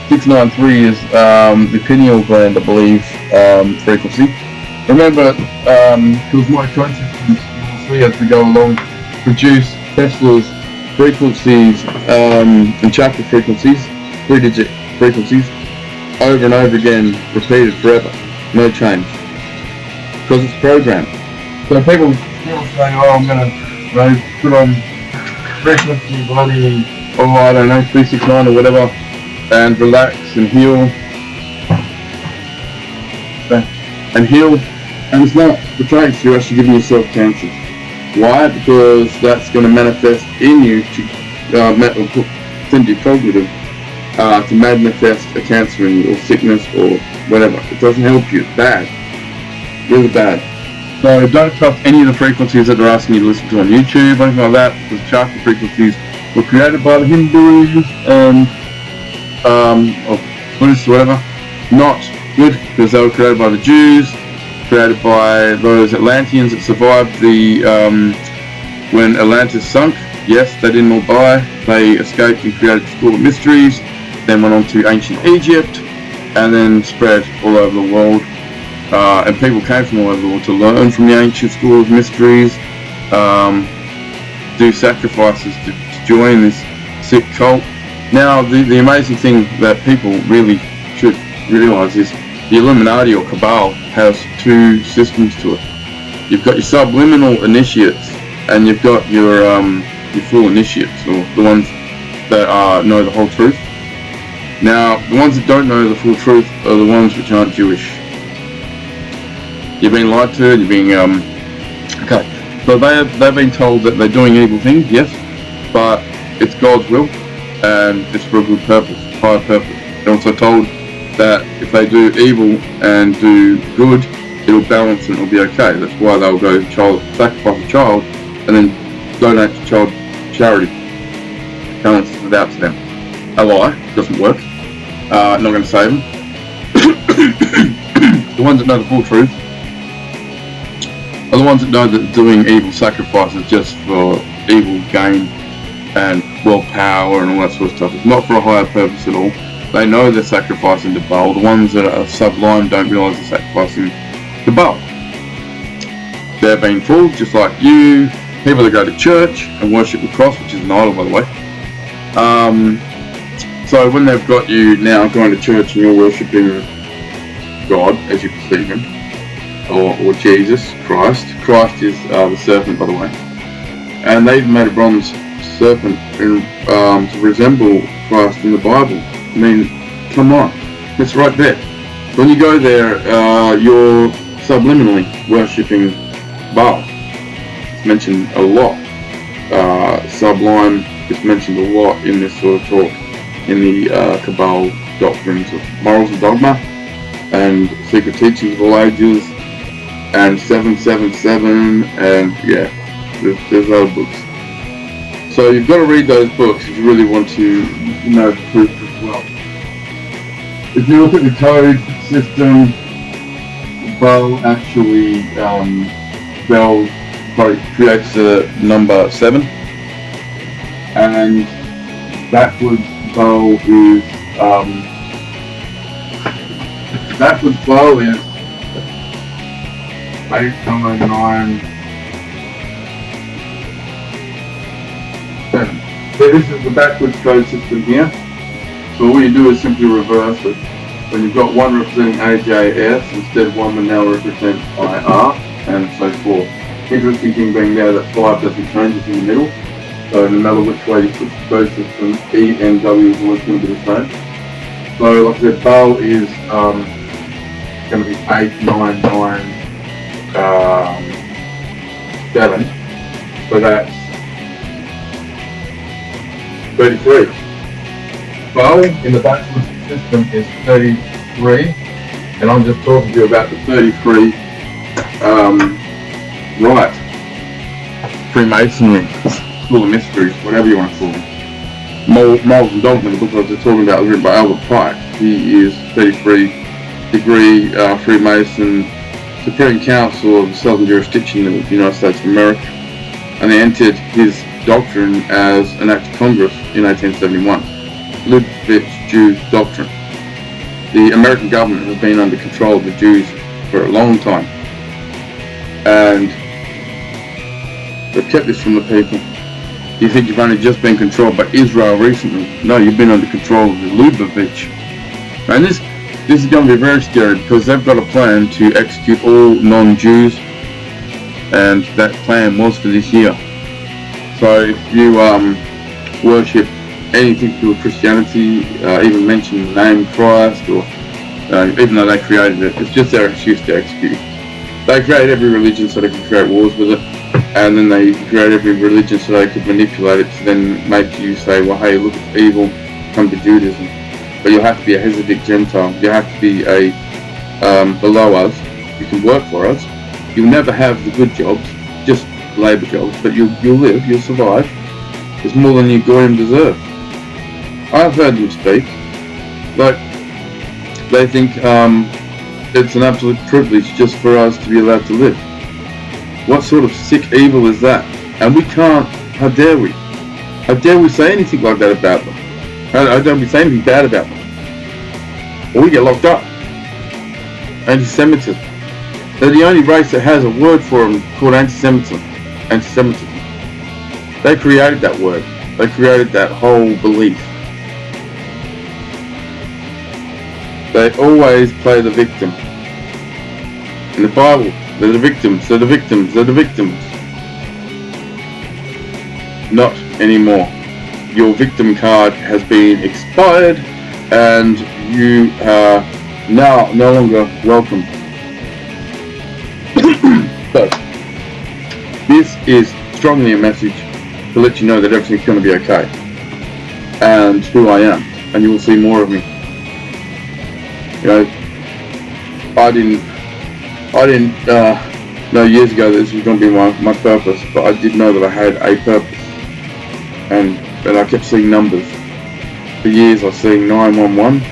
S1: 693 is the pineal gland, I believe, frequency. Remember, because my code systems, you'll see as we go along, produce Tesla's frequencies and chakra frequencies, 3-digit frequencies, over and over again, repeated forever, no change, because it's programmed. So people say, oh, I'm going to put on frequency bloody, oh, I don't know, 369 or whatever, and relax and heal. And it's not the case, you're actually giving yourself cancer. Why? Because that's going to manifest in you to send you cognitive to manifest a cancer in you, or sickness, or whatever. It doesn't help you. It's bad. Really bad. So don't trust any of the frequencies that they're asking you to listen to on YouTube, anything like that, because chakra frequencies were created by the Hindus and or Buddhists or whatever. Not good, because they were created by the Jews, created by those Atlanteans that survived the when Atlantis sunk. Yes, they didn't all die. They escaped and created the School of Mysteries, then went on to ancient Egypt, and then spread all over the world. And people came from all over the world to learn from the ancient School of Mysteries, do sacrifices to join this sick cult. Now, the amazing thing that people really should realise is the Illuminati or Kabal has 2 systems to it. You've got your subliminal initiates, and you've got your full initiates, or the ones that know the whole truth. Now, the ones that don't know the full truth are the ones which aren't Jewish. You've been lied to, you've been, okay. So they've been told that they're doing evil things, yes, but it's God's will, and it's for a good purpose, higher purpose. They're also told that if they do evil and do good, it'll balance and it'll be okay. That's why they'll go sacrifice a child and then donate to child charity. Balance it out to them. A lie, doesn't work. Not going to save them. The ones that know the full truth are the ones that know that doing evil sacrifices just for evil gain and world power and all that sort of stuff. It's not for a higher purpose at all. They know they're sacrificing to Baal. The ones that are sublime don't realise they're sacrificing to Baal. They're being fooled, just like you. People that go to church and worship the cross, which is an idol, by the way. So when they've got you now going to church and you're worshipping God as you perceive him, or Jesus Christ. Christ is the serpent, by the way. And they even made a bronze serpent to resemble Christ in the Bible. I mean, come on, it's right there. When you go there, you're subliminally worshipping Baal. It's mentioned a lot. Sublime is mentioned a lot in this sort of talk, in the Kabaal doctrines of morals and dogma, and secret teachings of all ages, and 777, and yeah, there's other books. So you've got to read those books if you really want to know the truth as well. If you look at the code system, Baal actually creates the number 7, and backwards Baal is 899. So this is the backwards code system here. So all you do is simply reverse it. When you've got one representing AJS, instead one will now represent IR, and so forth. Interesting thing being there that 5 doesn't change, it's in the middle. So no matter which way you put the code system, E and W is always going to be the same. So like I said, Baal is going to be 8997. So that's 33. Baal in the backwards system is 33, and I'm just talking to you about the 33 right. Freemasonry, School of Mysteries, whatever you want to call them. Morals and Dogma, the book I was just talking about, was written by Albert Pike. He is 33 degree Freemason, Supreme Council of the Southern Jurisdiction of the United States of America, and they entered his doctrine as an act of Congress in 1871. Lubavitch Jew doctrine. The American government has been under control of the Jews for a long time, and they've kept this from the people. You think you've only just been controlled by Israel recently? No, you've been under control of the Lubavitch. And this is going to be very scary, because they've got a plan to execute all non-Jews, and that plan was for this year. So if you worship anything to do with Christianity, even mention the name Christ, or even though they created it, it's just their excuse to execute. They create every religion so they can create wars with it, and then they create every religion so they could manipulate it to then make you say, well, hey, look, it's evil, come to Judaism. But you'll have to be a Hasidic Gentile, you have to be a below us, you can work for us, you'll never have the good jobs, just labour jobs, but you'll live, you'll survive. It's more than you goyim deserve. I've heard them speak, like they think it's an absolute privilege just for us to be allowed to live. What sort of sick evil is that? And we can't, how dare we? How dare we say anything like that about them? How dare we say anything bad about them? Or we get locked up. Anti-Semitism. They're the only race that has a word for them called anti-Semitism. Anti-Semitism. They created that word. They created that whole belief. They always play the victim. In the Bible, they're the victims, they're the victims, they're the victims. Not anymore. Your victim card has been expired, and you are now no longer welcome. So, this is strongly a message to let you know that everything's going to be okay, and who I am, and you will see more of me. You know, I didn't know years ago that this was going to be my purpose, but I did know that I had a purpose, and I kept seeing numbers. For years I was seeing 911.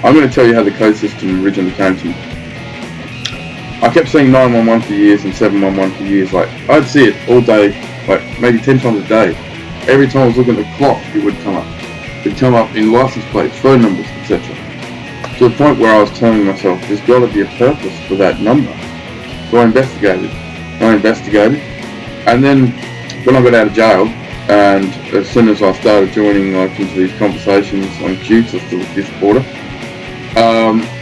S1: I'm going to tell you how the code system originally came to me. I kept seeing 911 for years and 711 for years. Like, I'd see it all day, like maybe 10 times a day. Every time I was looking at the clock, it would come up. It would come up in license plates, phone numbers, etc. To the point where I was telling myself, there's got to be a purpose for that number. So I investigated, and then when I got out of jail, and as soon as I started joining like into these conversations on Qt, I still with this border,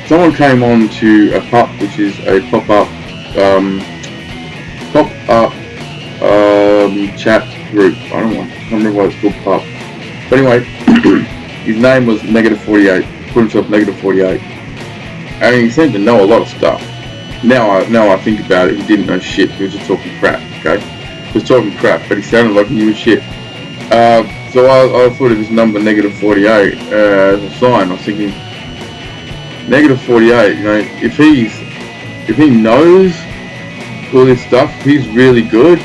S1: someone came on to a PUP, which is a pop-up chat group. I can't remember why it's called PUP. But anyway, his name was -48. Put himself -48. And he seemed to know a lot of stuff. Now I think about it, he didn't know shit. He was just talking crap, okay? He was talking crap, but he sounded like he knew shit. So I thought of his number -48 as a sign. I was thinking, -48, you know, if he knows all this stuff, he's really good.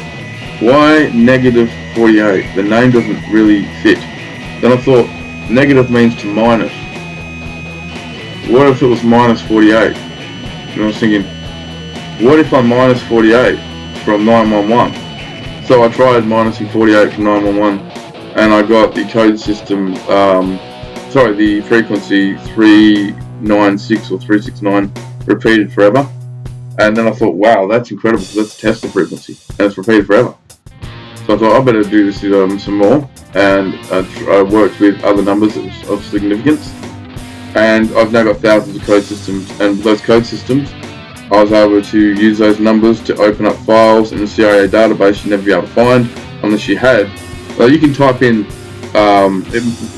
S1: Why -48? The name doesn't really fit. Then I thought, negative means to minus. What if it was -48? And I was thinking, what if I'm -48 from 911? So I tried minusing 48 from 911, and I got the code system, the frequency 396 or 369 repeated forever. And then I thought, wow, that's incredible, because let's test the frequency, and it's repeated forever. So I thought, I better do this some more, and I worked with other numbers of significance, and I've now got thousands of code systems, and with those code systems, I was able to use those numbers to open up files in the CIA database you'd never be able to find unless you had. You can type in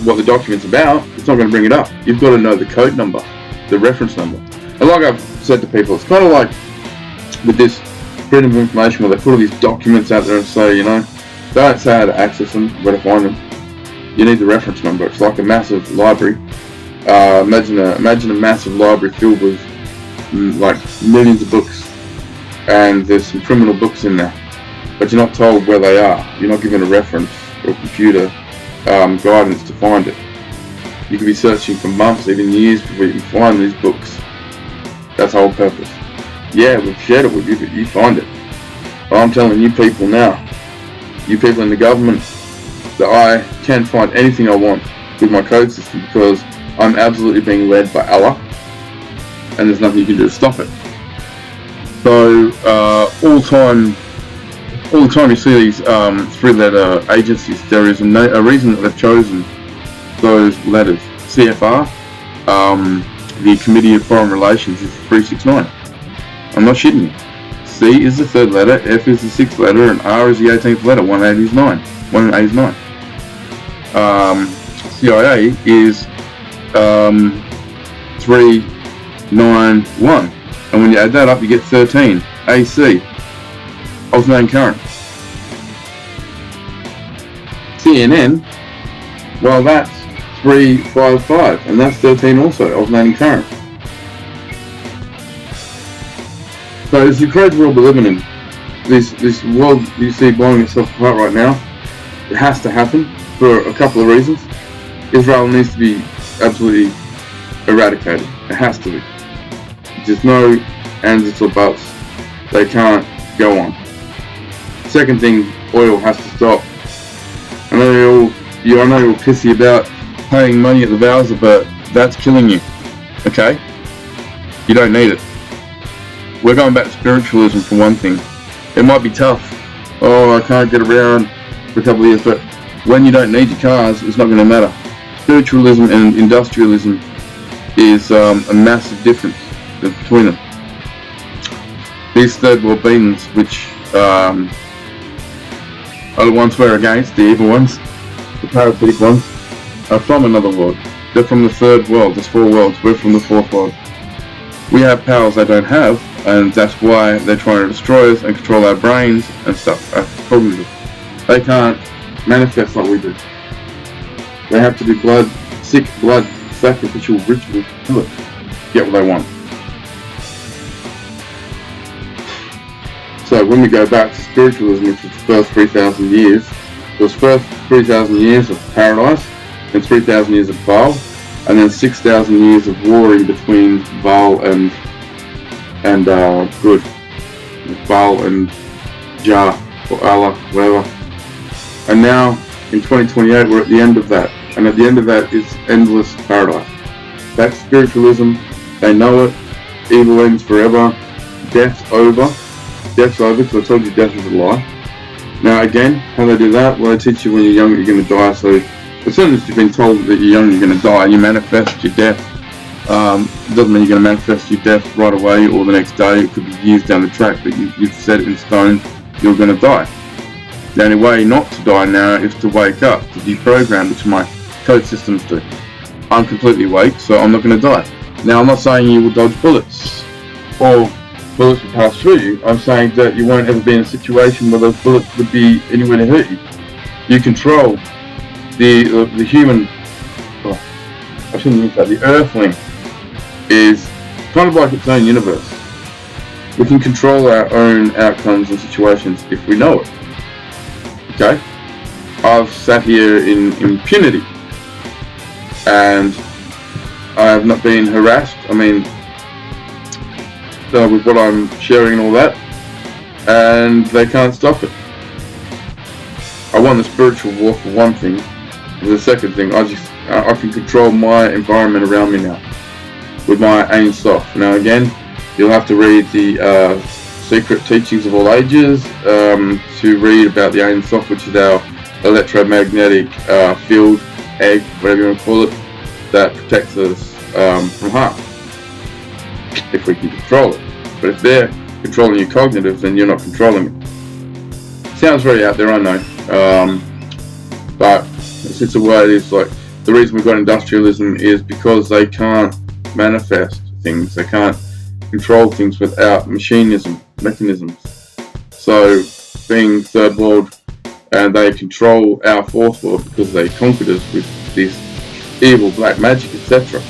S1: what the document's about, it's not going to bring it up. You've got to know the code number, the reference number. And like I've said to people, it's kind of like with this freedom of information where they put all these documents out there and say, you know, don't say how to access them, where to find them. You need the reference number. It's like a massive library. Imagine a massive library filled with like millions of books, and there's some criminal books in there, but you're not told where they are. You're not given a reference or computer guidance to find it. You could be searching for months, even years, before you can find these books. That's the whole purpose. Yeah, we've shared it with you, but you find it. But I'm telling you people now, you people in the government, that I can find anything I want with my code system, because I'm absolutely being led by Allah, and there's nothing you can do to stop it. So all the time you see these three-letter agencies, there is a reason that they've chosen those letters. CFR, the Committee of Foreign Relations, is 369. I'm not shitting you. C is the third letter, F is the sixth letter, and R is the 18th letter. 180 is 9. 180 is 9. CIA is 391, and when you add that up, you get 13. AC, alternating current. CNN, well, that's 355, and that's 13 also, alternating current. So it's a crazy world we're living in. This world you see blowing itself apart right now, it has to happen for a couple of reasons. Israel needs to be absolutely eradicated. It has to be. There's no ands, it's or buts. They can't go on. Second thing, oil has to stop. I know you're all pissy about paying money at the Bowser, but that's killing you. Okay? You don't need it. We're going back to spiritualism for one thing. It might be tough. Oh, I can't get around for a couple of years, but when you don't need your cars, it's not going to matter. Spiritualism and industrialism is a massive difference between them. These third world beings, which are the ones we're against, the evil ones, the parasitic ones, are from another world. They're from the third world. There's 4 worlds. We're from the 4th world. We have powers they don't have, and that's why they're trying to destroy us and control our brains and stuff. Cognitive. They can't manifest like we do. They have to do sick blood sacrificial rituals to it. Get what they want. So when we go back to spiritualism, which is the first 3,000 years, there was first 3,000 years of paradise, and 3,000 years of Baal, and then 6,000 years of warring between Baal and good. Baal and JAH, or Allah, whatever. And now, in 2028, we're at the end of that. And at the end of that is endless paradise. That's spiritualism. They know it. Evil ends forever. Death's over. Death's over, because I told you death is a lie. Now again, how they do that? Well, they teach you when you're young that you're going to die. So as soon as you've been told that you're young, you're going to die, you manifest your death. Doesn't mean you're going to manifest your death right away or the next day. It could be years down the track, but you've set it in stone. You're going to die. The only way not to die now is to wake up, to deprogram, which my code systems do. I'm completely awake, so I'm not going to die. Now, I'm not saying you will dodge bullets or bullets will pass through you. I'm saying that you won't ever be in a situation where those bullets would be anywhere to hurt you. You control the human. Oh, I shouldn't use that. The Earthling is kind of like its own universe. We can control our own outcomes and situations if we know it. Okay? I've sat here in impunity and I have not been harassed. I mean, with what I'm sharing and all that, and they can't stop it. I won the spiritual war for one thing. The second thing, I can control my environment around me now with my Ein Sof. Now again, you'll have to read the Secret Teachings of All Ages to read about the Ein Sof, which is our electromagnetic field, egg, whatever you want to call it, that protects us from harm, if we can control it. But if they're controlling your cognitive, then you're not controlling it. Sounds very out there, I know, but it's the way it is. Like, the reason we've got industrialism is because they can't manifest things, they can't control things without mechanisms. So, being third world, and they control our fourth world because they conquered us with this evil black magic, etc.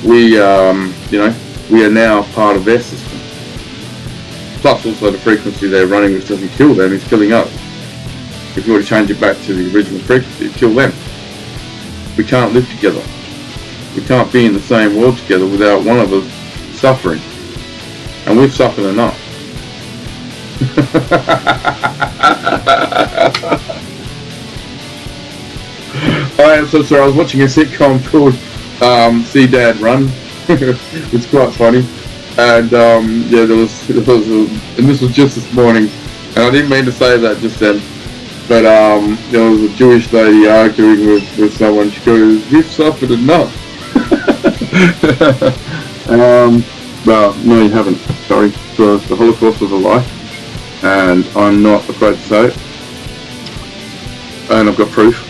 S1: We are now part of their system. Plus, also the frequency they're running, which doesn't kill them, is killing us. If you were to change it back to the original frequency, it'd kill them. We can't live together. We can't be in the same world together without one of us suffering. And we've suffered enough. I am so sorry. I was watching a sitcom called See Dad Run. It's quite funny. And yeah, there was and this was just this morning, and I didn't mean to say that just then, but there was a Jewish lady arguing with someone. She goes, "You've suffered enough." Well, no, you haven't. Sorry, because the Holocaust was a lie, and I'm not afraid to say it, and I've got proof.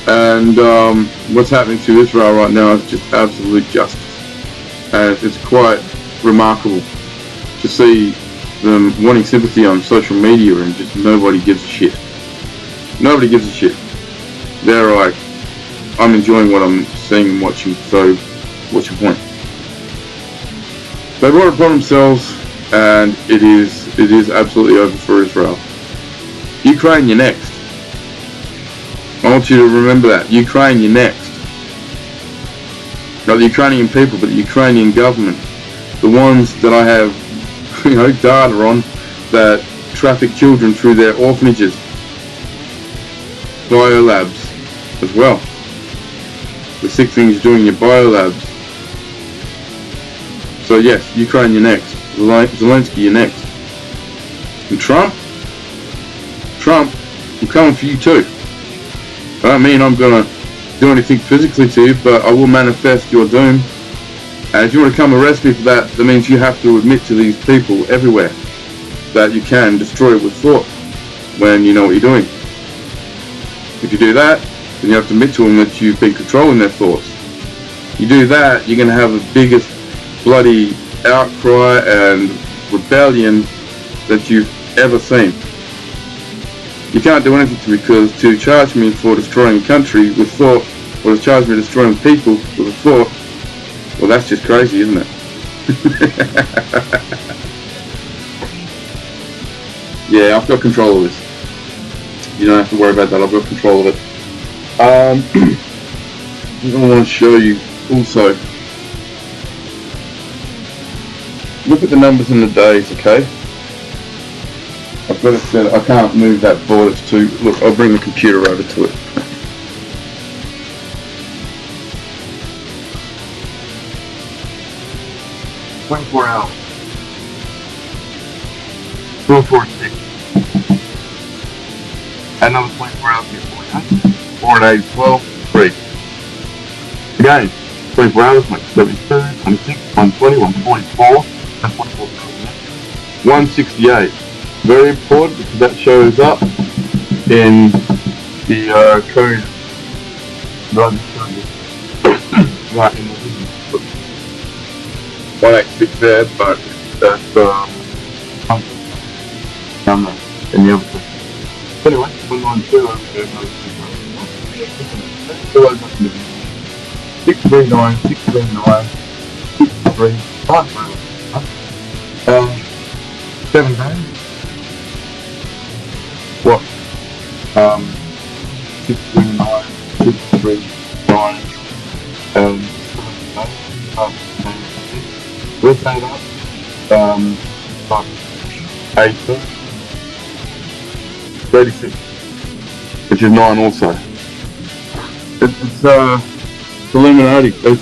S1: And what's happening to Israel right now is just absolute justice, and it's quite remarkable to see them wanting sympathy on social media and just nobody gives a shit. Nobody gives a shit. They're like, I'm enjoying what I'm seeing and watching, so what's your point? They brought it upon themselves, and it is absolutely over for Israel. Ukraine, you're next. I want you to remember that. Ukraine, you're next. Not the Ukrainian people, but the Ukrainian government. The ones that I have, data on, that traffic children through their orphanages. Biolabs as well. The sick things you're doing in your biolabs. So yes, Ukraine, you're next. Zelensky, you're next. And Trump, I'm coming for you too. I don't mean I'm going to do anything physically to you, but I will manifest your doom. And if you want to come arrest me for that, that means you have to admit to these people everywhere that you can destroy it with thought when you know what you're doing. If you do that, then you have to admit to them that you've been controlling their thoughts. You do that, you're going to have the biggest bloody outcry and rebellion that you've ever seen. You can't do anything to me, because to charge me for destroying a country with thought, or to charge me for destroying people with a thought, well, that's just crazy, isn't it? Yeah, I've got control of this. You don't have to worry about that, I've got control of it. I want to show you also. Look at the numbers in the days, okay? I've got it set. I can't move that board, it's too... Look, I'll bring the computer over to it. "24 hours. 4, 4, 6. Add another 24 hours before that. 4 and 8, 12, 3. Again, 24 hours makes 72, 26, 120, 144, and 44. 168. Very important because that shows up in the code. Right in the 186 there, but that's in the other thing. Anyway, 192 over there. 639, 639, 63, 7 days. What? 639, 639, with that up, 8, 36, which is 9 also. It's Illuminati. They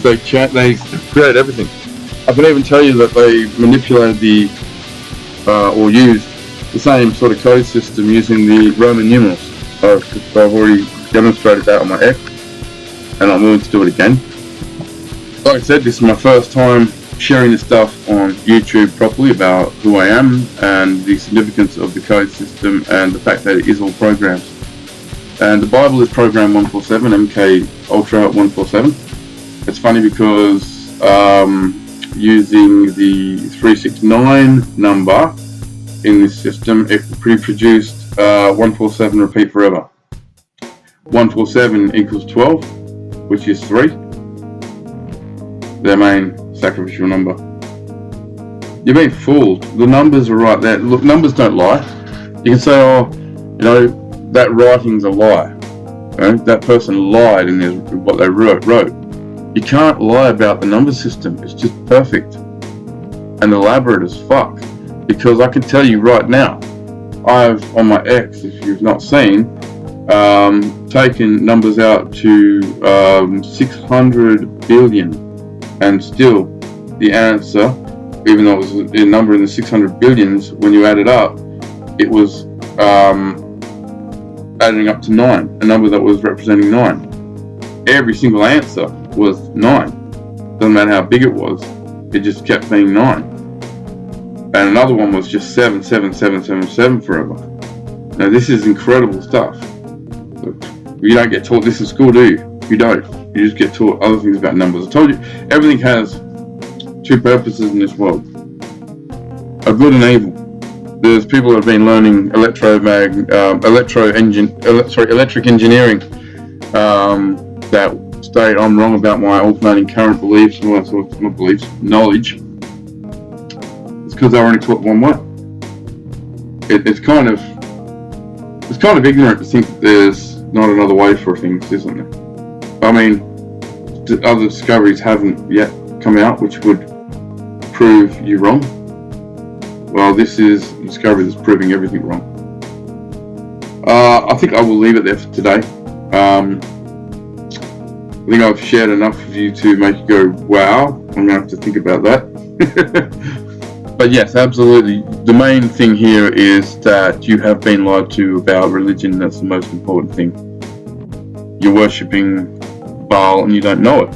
S1: create everything. I can even tell you that they manipulated or used the same sort of code system using the Roman numerals. I've already demonstrated that on my X, and I'm willing to do it again. Like I said, this is my first time sharing this stuff on YouTube properly about who I am and the significance of the code system and the fact that it is all programs. And the Bible is program 147, MK Ultra 147. It's funny because using the 369 number in this system, it reproduced 147 repeat forever. 147 equals 12, which is 3. Their main sacrificial number. You're being fooled. The numbers are right there. Look, numbers don't lie. You can say, oh, you know, that writing's a lie. Okay? That person lied in what they wrote. You can't lie about the number system. It's just perfect and elaborate as fuck. Because I can tell you right now, I've on my X, if you've not seen, taken numbers out to 600 billion, and still the answer, even though it was a number in the 600 billions, when you add it up, it was adding up to 9, a number that was representing 9. Every single answer was 9. Doesn't matter how big it was, it just kept being 9. And another one was just 77777 forever. Now this is incredible stuff. You don't get taught this in school, do you? You don't. You just get taught other things about numbers. I told you, everything has two purposes in this world: a good and evil. There's people that have been learning electric engineering that state I'm wrong about my alternating current beliefs and all that sort of, not beliefs, knowledge. It's because they're only taught one way. It's kind of ignorant to think that there's not another way for things, isn't there? I mean, other discoveries haven't yet come out which would prove you wrong. Well, this is a discovery that's proving everything wrong. I think I will leave it there for today. I think I've shared enough of you to make you go, wow. I'm going to have to think about that. But yes, absolutely. The main thing here is that you have been lied to about religion. That's the most important thing. You're worshipping Baal and you don't know it.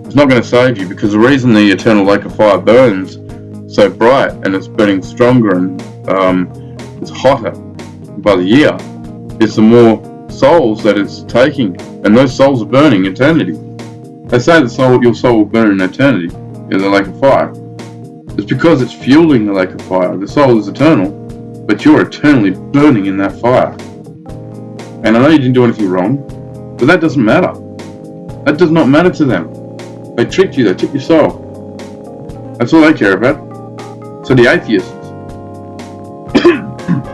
S1: It's not going to save you, because the reason the eternal lake of fire burns so bright and it's burning stronger and it's hotter by the year is the more souls that it's taking, and those souls are burning eternity. They say your soul will burn in eternity in the lake of fire. It's because it's fueling the lake of fire. The soul is eternal, but you're eternally burning in that fire. And I know you didn't do anything wrong, but that doesn't matter. That does not matter to them. They tricked you, they took your soul. That's all they care about. So the atheists,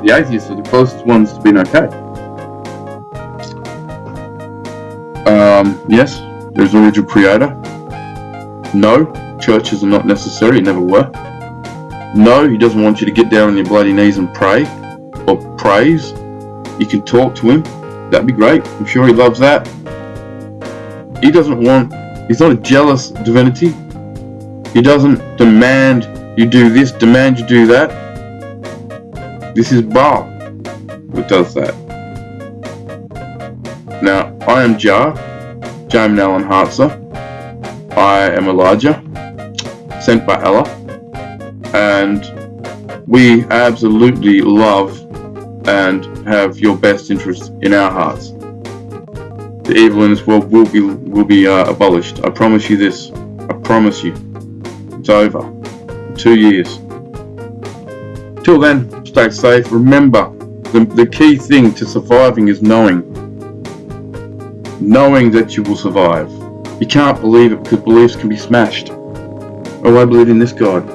S1: the atheists are the closest ones to being okay. Yes, there's an original creator. No, churches are not necessary, never were. No, he doesn't want you to get down on your bloody knees and pray, or praise. You can talk to him, that'd be great. I'm sure he loves that. He doesn't want, he's not a jealous divinity. He doesn't demand you do this, demand you do that. This is Baal who does that. Now, I am JAH, James Allen Hartzer. I am Elijah, sent by Allah, and we absolutely love and have your best interests in our hearts. The evil in this world will be abolished. I promise you this. I promise you. It's over. 2 years. Till then, stay safe. Remember, the key thing to surviving is knowing that you will survive. You can't believe it because beliefs can be smashed. Oh, I believe in this God.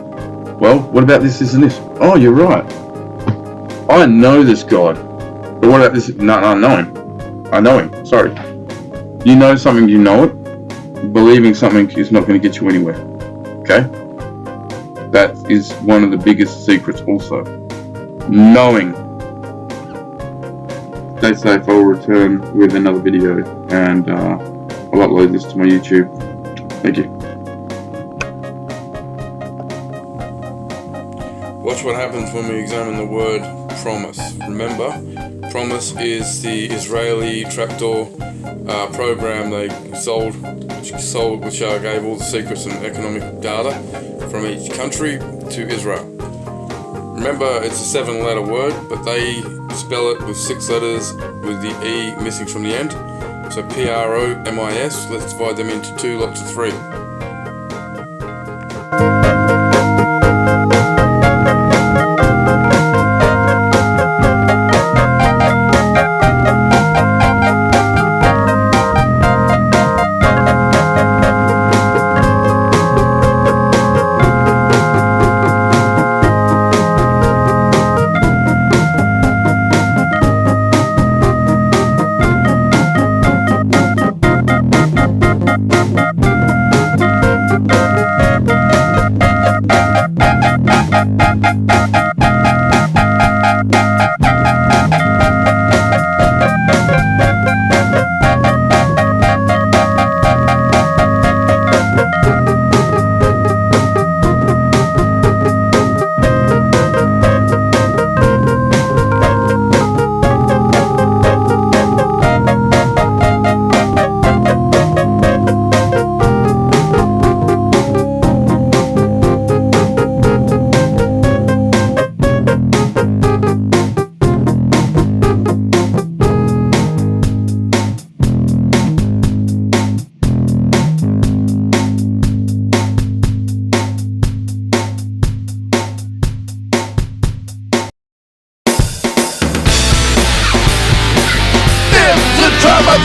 S1: Well, what about this, and this? Oh, you're right. I know this God. But what about this? No, I know him. I know him. Sorry. You know something, you know it. Believing something is not going to get you anywhere. Okay? That is one of the biggest secrets also. Knowing. Stay safe. I'll return with another video, and I'll upload this to my YouTube. Thank you.
S5: Watch what happens when we examine the word promise. Remember, promise is the Israeli trapdoor program they sold, which gave all the secrets and economic data from each country to Israel. Remember, it's a 7-letter word, but they spell it with 6 letters with the E missing from the end. So PROMIS, let's divide them into 2 lots of 3.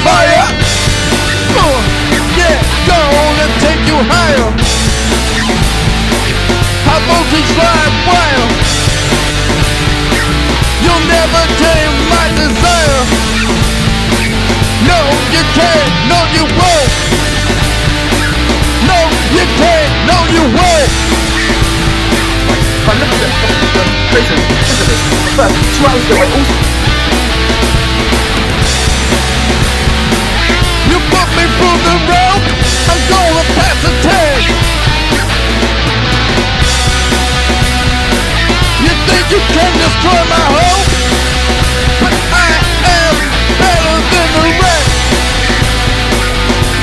S6: Fire! Yeah, go on and take you higher. High voltage live wire. You'll never tame my desire. No, you can't. No, you won't. No, you can't. No, you won't.
S7: I looked at the prison, isn't it? But 2 hours ago, I also...
S6: You put me through the road, I'm gonna pass the tag. You think you can destroy my home? But I am better than the rest.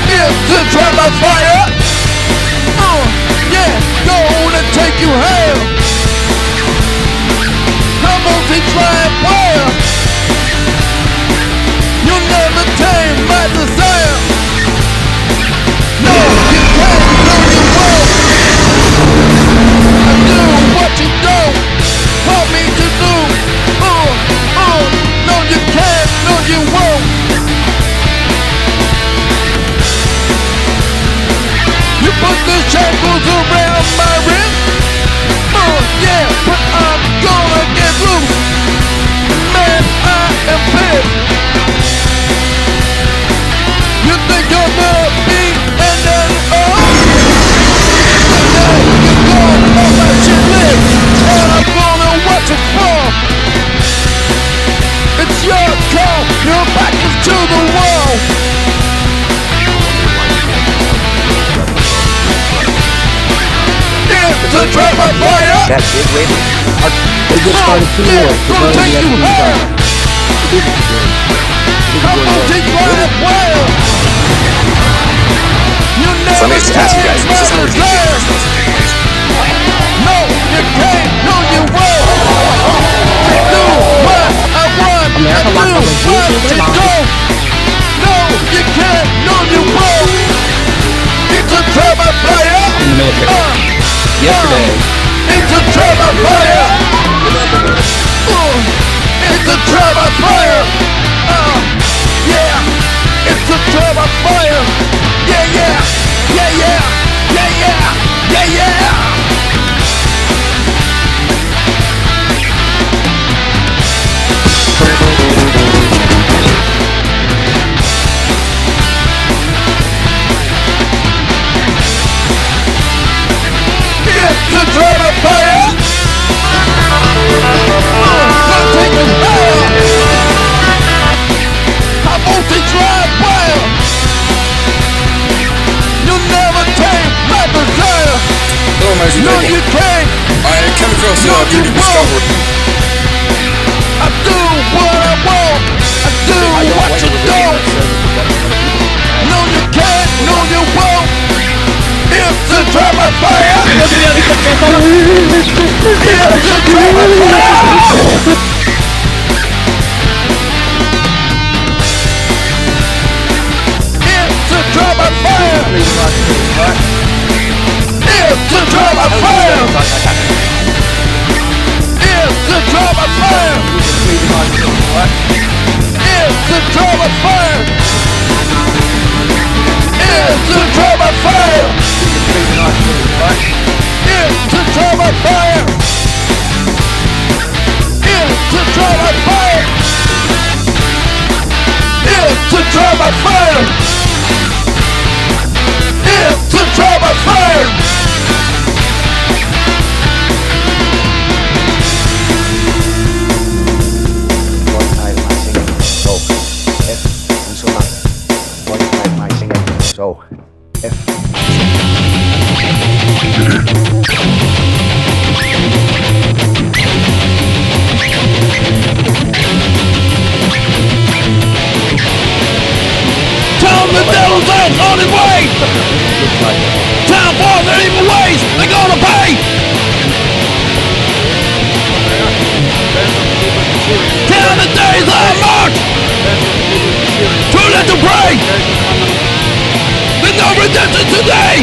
S6: If to try my fire, yeah, go on and take you hell. I'm multi-flying fire. You'll never tame my desire. No, you can't, no you won't. I do what you don't want me to do. No you can't, no you won't. You put the shackles around my wrist. Yeah, but I'm gonna get loose. Man, I am pissed. You think you're gonna be and then now you're going on my shit list, and I'm gonna watch it fall. It's your call, your back is to the wall. It's a trap of fire.
S7: That's it, wait. They just started 2 more.
S6: Gonna take you higher. I'm gonna take my well.
S8: So let me just ask you guys
S6: of fire. It's a trial of fire. Yeah, it's a trial of fire. Yeah, yeah, yeah, yeah, yeah, yeah, yeah, yeah. It's a trial of fire. Gonna take us higher. I won't take drive wire. You'll never take my desire.
S5: Hello, amazing
S6: No,
S5: people.
S6: you can't.
S5: I came across a beauty discovery.
S6: I do what I want. I do what you don't. No, you can't. No, you won't. It's a drama fire. It's a drama fire. It's a drama fire. It's a drama fire. It's a drama fire. It's a drama fire. It's a drama fire. It's a drama fire. It's a drama fire. It's a drama fire. It's a drama fire. It's a drama fire.
S8: So, F.
S6: Tell them the devil's out on his way. Time for their evil ways. They're gonna pay. Tell the days are marked. Too late to pray. There's no redemption today.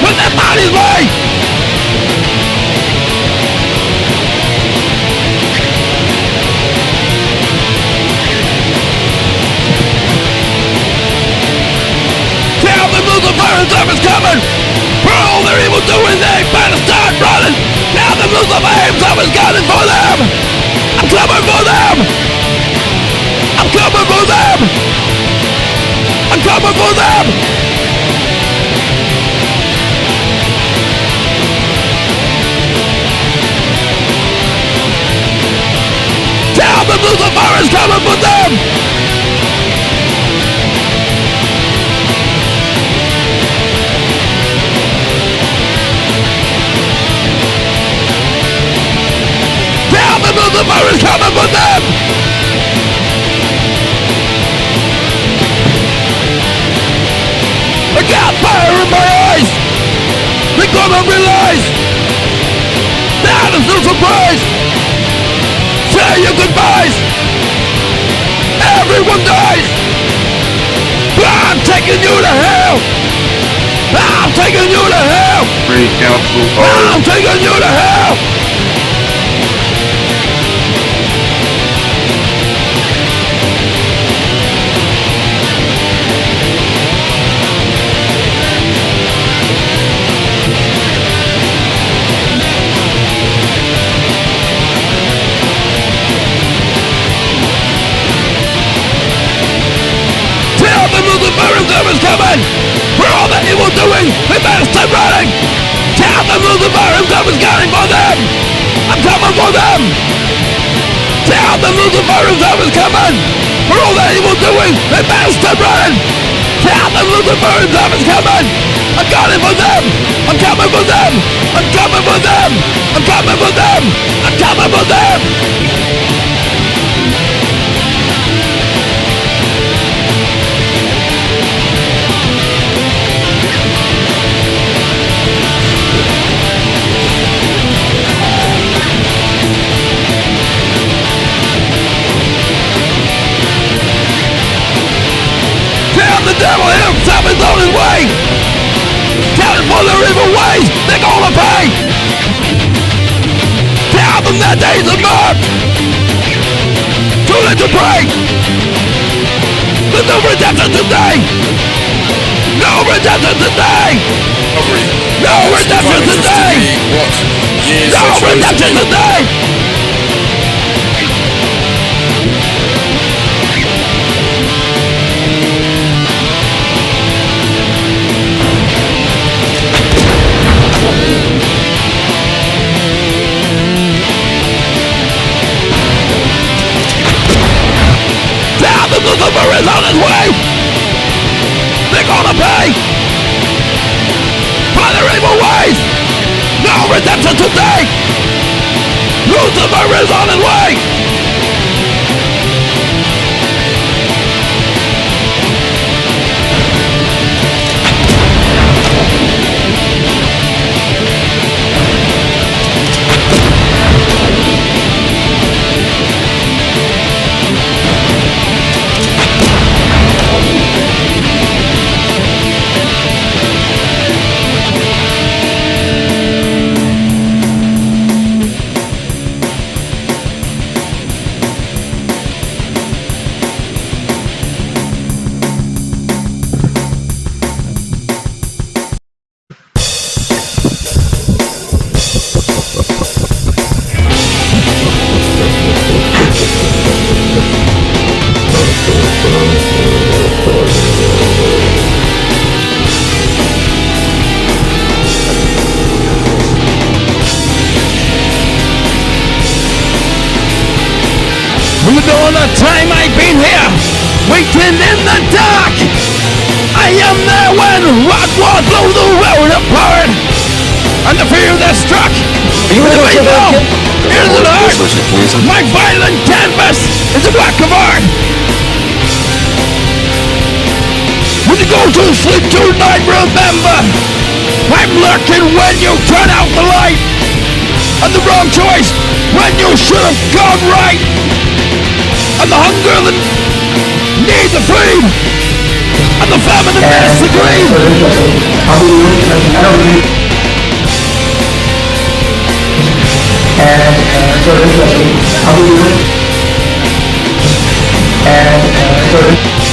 S6: When their bodies lay. Tell them Lucifer and Serpent's coming. For all their evil doing, they better start running. Tell them Lucifer and Serpent's coming for them. I'm coming for them. I'm coming for them. I'm coming for them. Tell them Lucifer is coming for them. Tell them Lucifer is coming for them. I got fire in my eyes. They're gonna realize that is no surprise. Say your goodbyes. Everyone dies. I'm taking you to hell. I'm taking you to hell.
S1: Free council
S6: I'm taking you to hell. Lucifer's coming! For all that evil doing, we better stop running! Tell them Lucifer himself is coming for them! I'm coming for them! Tell them Lucifer himself is coming! For all that evil doing, we better stop running! Tell them Lucifer himself is coming! I'm coming for them! I'm coming for them! I'm coming for them! I'm coming for them! I'm coming for them! The devil himself is on his way. Tell him for their evil ways, they're gonna pay. from their days of mirth. Too late to pray. There's no redemption today. No redemption today. No redemption today. No redemption today. Lucifer is on his way. They're gonna pay for their evil ways. No redemption today. Lucifer is on his way. From the dawn of time I've been here, waiting in the dark. I am there when rock walls blow the world apart, and the fear that struck is the way down, here's the heart. My violent canvas is a black of art. When you go to sleep tonight, remember, I'm lurking when you turn out the light, and the wrong choice when you should have gone right. And the hunger that needs the freed, and the famine that bears the greed.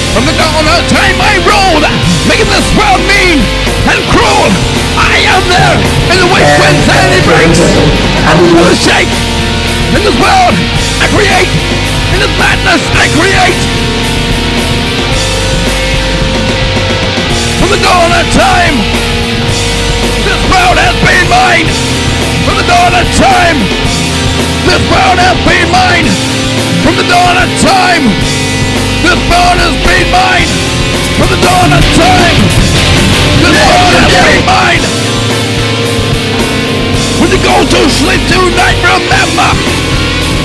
S6: From the dawn of time I rolled, making this world mean and cruel. I am there in the waste when sanity breaks. With a shake in this world I create. In this madness I create. From the dawn of time, this world has been mine. From the dawn of time, this world has been mine. From the dawn of time, this world has been mine. From the dawn of time, this world has been mine. When you go to sleep tonight, remember,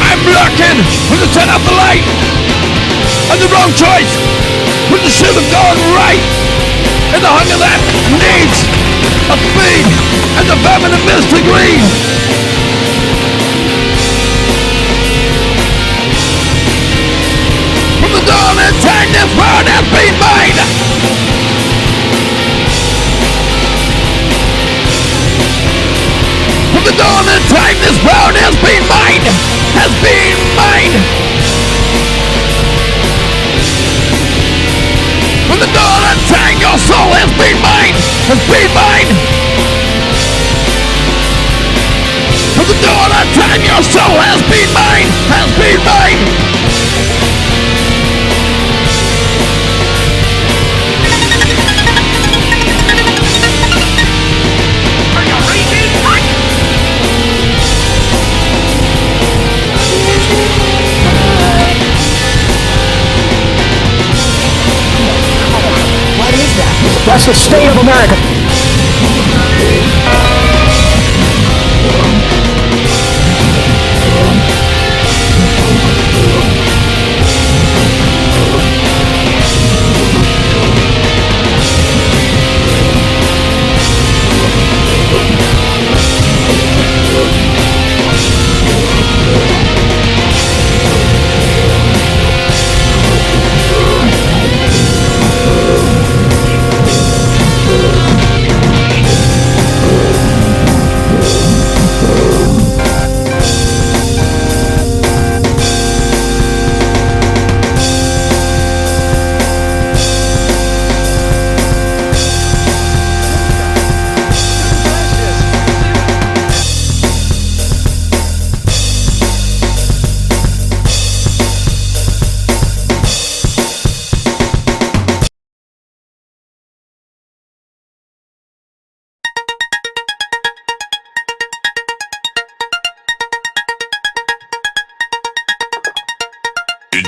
S6: I'm lurking when you turn out the light, and the wrong choice when you should have gone right, and the hunger that needs a feed, and the famine that missed the greed. From the dawn of time, this world has been mine. From the dawn of time, this world has been mine. Has been mine. From the dawn of time, your soul has been mine. Has been mine. From the dawn of time, your soul has been mine. Has been mine.
S7: That's the state of America.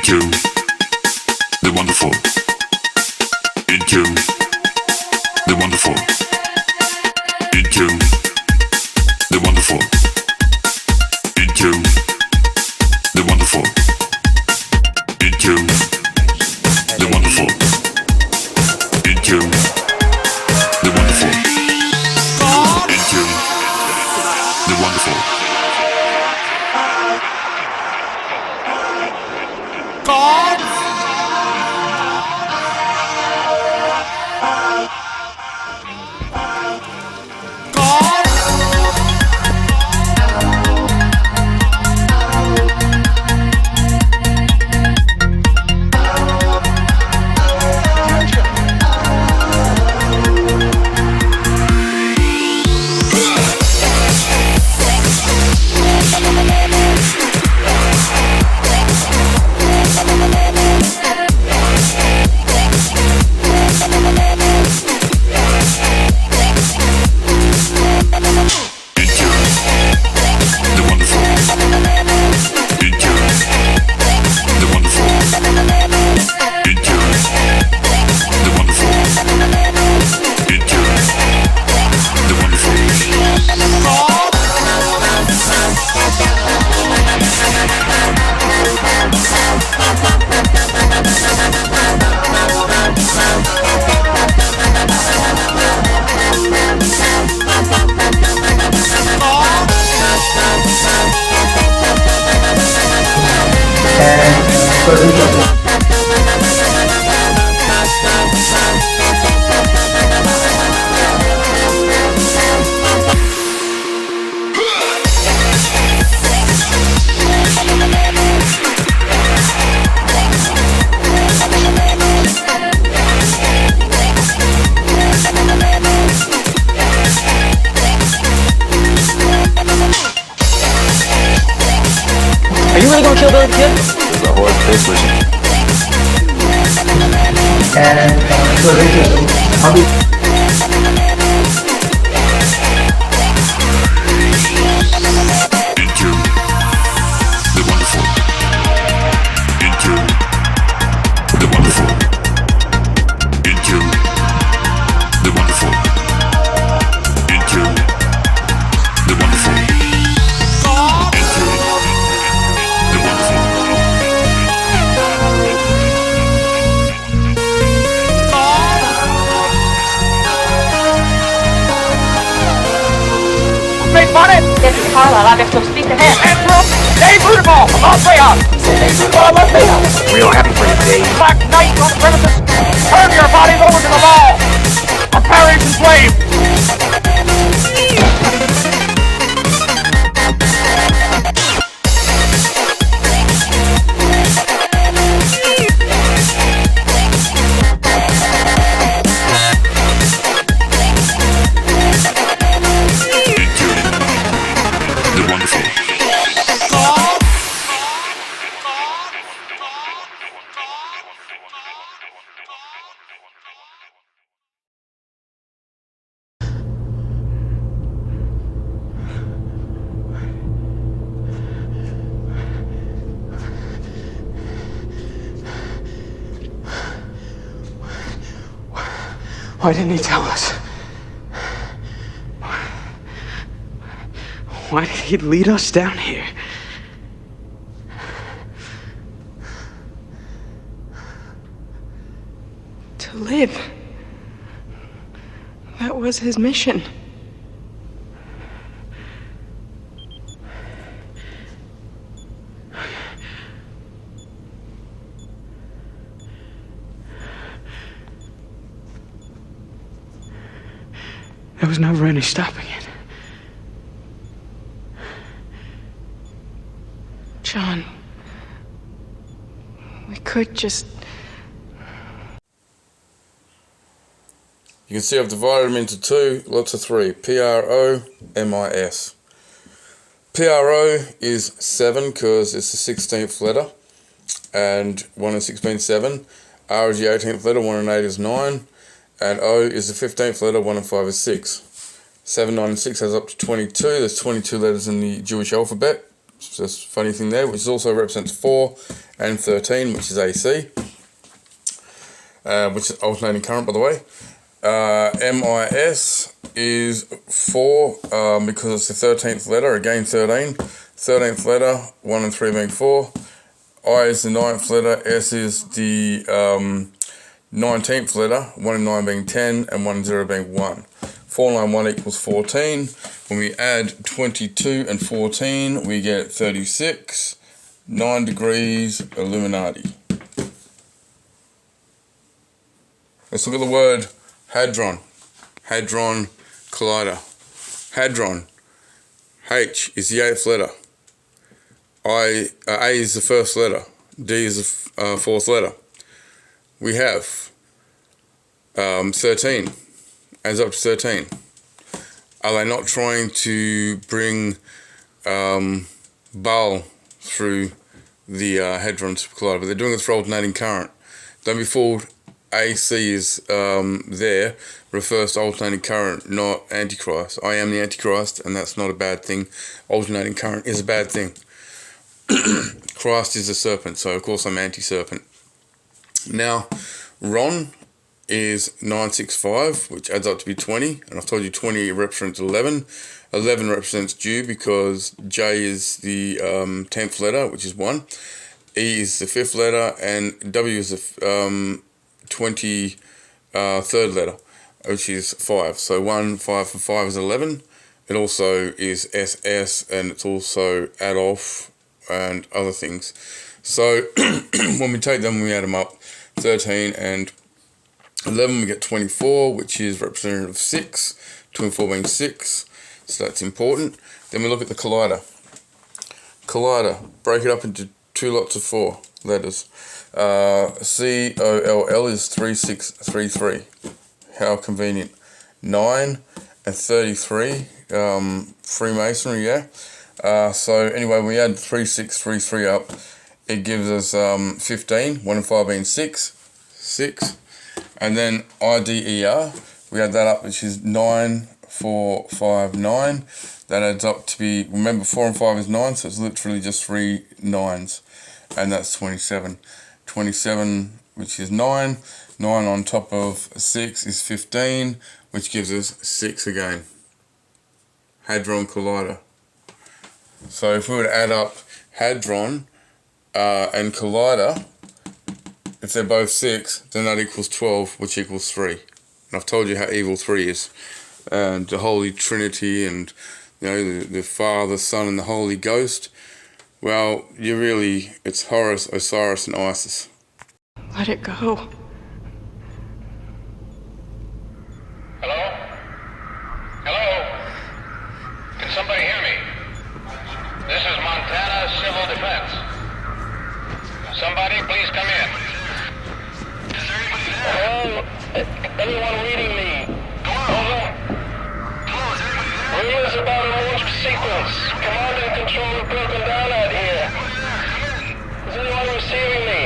S8: into the wonderful, into the wonderful, into the wonderful, into the wonderful, into the wonderful, into the wonderful, into the wonderful.
S7: Are you really gonna kill Billy the Kid?
S9: There's a horse face wishing.
S7: And it was interesting. I'll be
S8: Into the wonderful, into the wonderful, into the wonderful, into the wonderful, into the wonderful.
S7: great money.
S10: This is Carla. I'm to speak to him.
S7: Andrew, Dave Rudable, about Bayard. Oh, let's Bayard.
S9: Real happy for you, Dave.
S7: Black Knight on the premises. Turn your bodies over to the law. Or perish in flames.
S8: The wonderful.
S11: Why didn't he tell us? Why did he lead us down here? To live. That was his mission. There was never any stopping it. John, we could just...
S5: You can see I've divided them into two, lots of three. P-R-O-M-I-S. P-R-O is 7 because it's the 16th letter, and 1 and 6 means 7. R is the 18th letter, 1 and 8 is 9. And O is the 15th letter, 1 and 5 is 6. 7, 9 and 6 has up to 22. There's 22 letters in the Jewish alphabet. Just a funny thing there, which also represents 4 and 13, which is AC, which is alternating current, by the way. MIS is 4 because it's the 13th letter, again 13. 13th letter, 1 and 3 being 4. I is the 9th letter, S is the 19th letter, 1 and 9 being 10, and 1 and 0 being 1. 491 equals 14. When we add 22 and 14, we get 36. 9 degrees Illuminati. Let's look at the word hadron. Hadron collider. Hadron. H is the 8th letter. A is the 1st letter. D is the 4th letter. We have 13. Adds up to 13. Are they not trying to bring Baal through the hadron collider? But they're doing it through alternating current. Don't be fooled. AC is there, refers to alternating current, not Antichrist. I am the Antichrist, and that's not a bad thing. Alternating current is a bad thing. Christ is a serpent, so of course I'm anti-serpent. Now, Ron is 965, which adds up to be 20, and I've told you 20 represents 11. 11 represents Jew because J is the 10th letter, which is 1. E is the 5th letter, and W is the 23rd letter, which is 5. So 1, 5, and 5 is 11. It also is SS, and it's also Adolf and other things. So when we take them, we add them up, 13 and 11, we get 24, which is representative of 6, 2 and 4 being 6, so that's important. Then we look at the collider. Collider, break it up into 2 lots of 4 letters. COLL is 3633. How convenient. 9 and 33, Freemasonry, yeah. So anyway, when we add 3633 up, it gives us 15, 1 and 5 being 6. And then IDER, we add that up, which is 9459. That adds up to be, remember 4 and 5 is 9, so it's literally just 3 9s. And that's 27. 27, which is 9. 9 on top of 6 is 15, which gives us 6 again. Hadron collider. So if we were to add up hadron and collider, if they're both 6, then that equals 12, which equals 3. And I've told you how evil 3 is. And the Holy Trinity and, you know, the Father, Son, and the Holy Ghost. Well, it's Horus, Osiris, and Isis.
S11: Let it go.
S12: Hello? Hello? Can somebody hear me? This is Montana Civil Defense. Somebody please come in. Hello? Anyone reading me? Over. Rumors about a launch sequence. Command and control have broken down out here. Is anyone receiving me?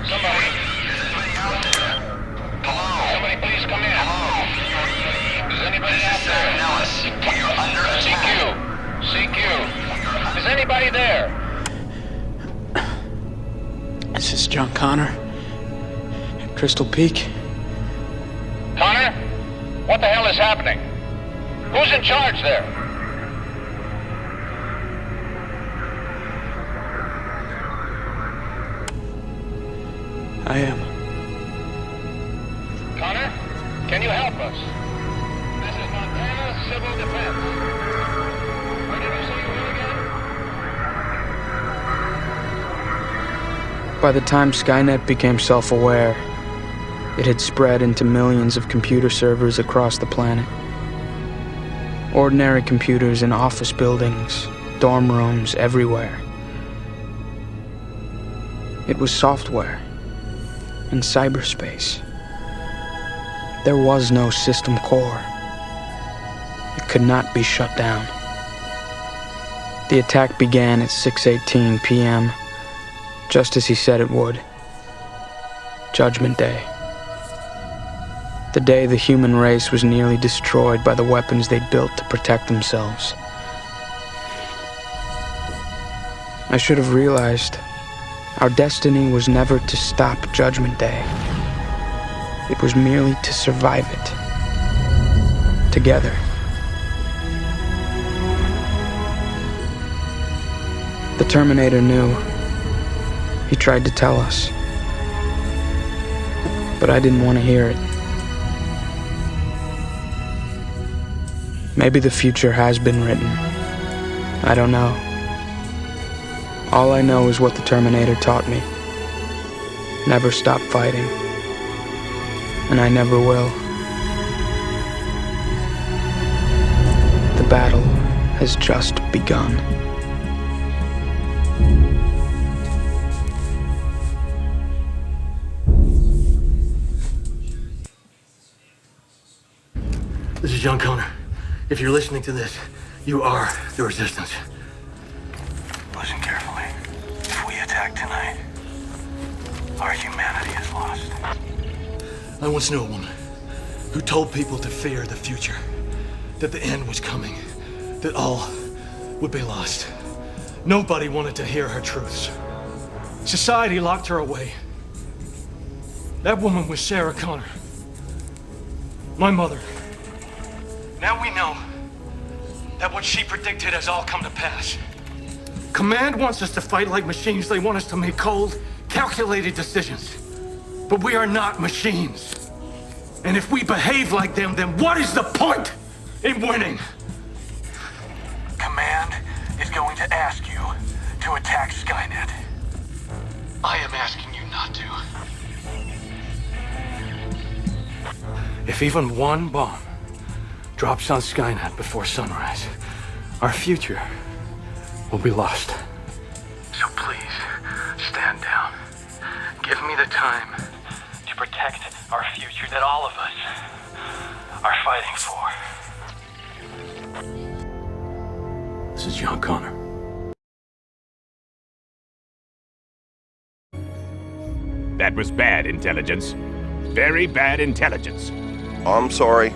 S12: Somebody. Hello? Somebody please come in. Hello? Is anybody out there? We are under attack. CQ. Is anybody there?
S11: This is John Connor. At Crystal Peak.
S12: Connor? What the hell is happening? Who's in charge there?
S11: I am.
S12: Connor? Can you help us? This is Montana Civil Defense. Where did you say you were again?
S11: By the time Skynet became self-aware, it had spread into millions of computer servers across the planet. Ordinary computers in office buildings, dorm rooms, everywhere. It was software in cyberspace. There was no system core. It could not be shut down. The attack began at 6:18 p.m., just as he said it would. Judgment Day. The day the human race was nearly destroyed by the weapons they'd built to protect themselves. I should have realized our destiny was never to stop Judgment Day. It was merely to survive it. Together. The Terminator knew. He tried to tell us. But I didn't want to hear it. Maybe the future has been written. I don't know. All I know is what the Terminator taught me. Never stop fighting. And I never will. The battle has just begun.
S13: This is John Connor. If you're listening to this, you are the Resistance.
S12: Listen carefully. If we attack tonight, our humanity is lost.
S13: I once knew a woman who told people to fear the future, that the end was coming, that all would be lost. Nobody wanted to hear her truths. Society locked her away. That woman was Sarah Connor, my mother. Now we know that what she predicted has all come to pass. Command wants us to fight like machines. They want us to make cold, calculated decisions. But we are not machines. And if we behave like them, then what is the point in winning?
S12: Command is going to ask you to attack Skynet.
S13: I am asking you not to. If even one bomb drops on Skynet before sunrise, our future will be lost.
S12: So please, stand down. Give me the time to protect our future that all of us are fighting for.
S13: This is John Connor.
S14: That was bad intelligence. Very bad intelligence.
S15: I'm sorry.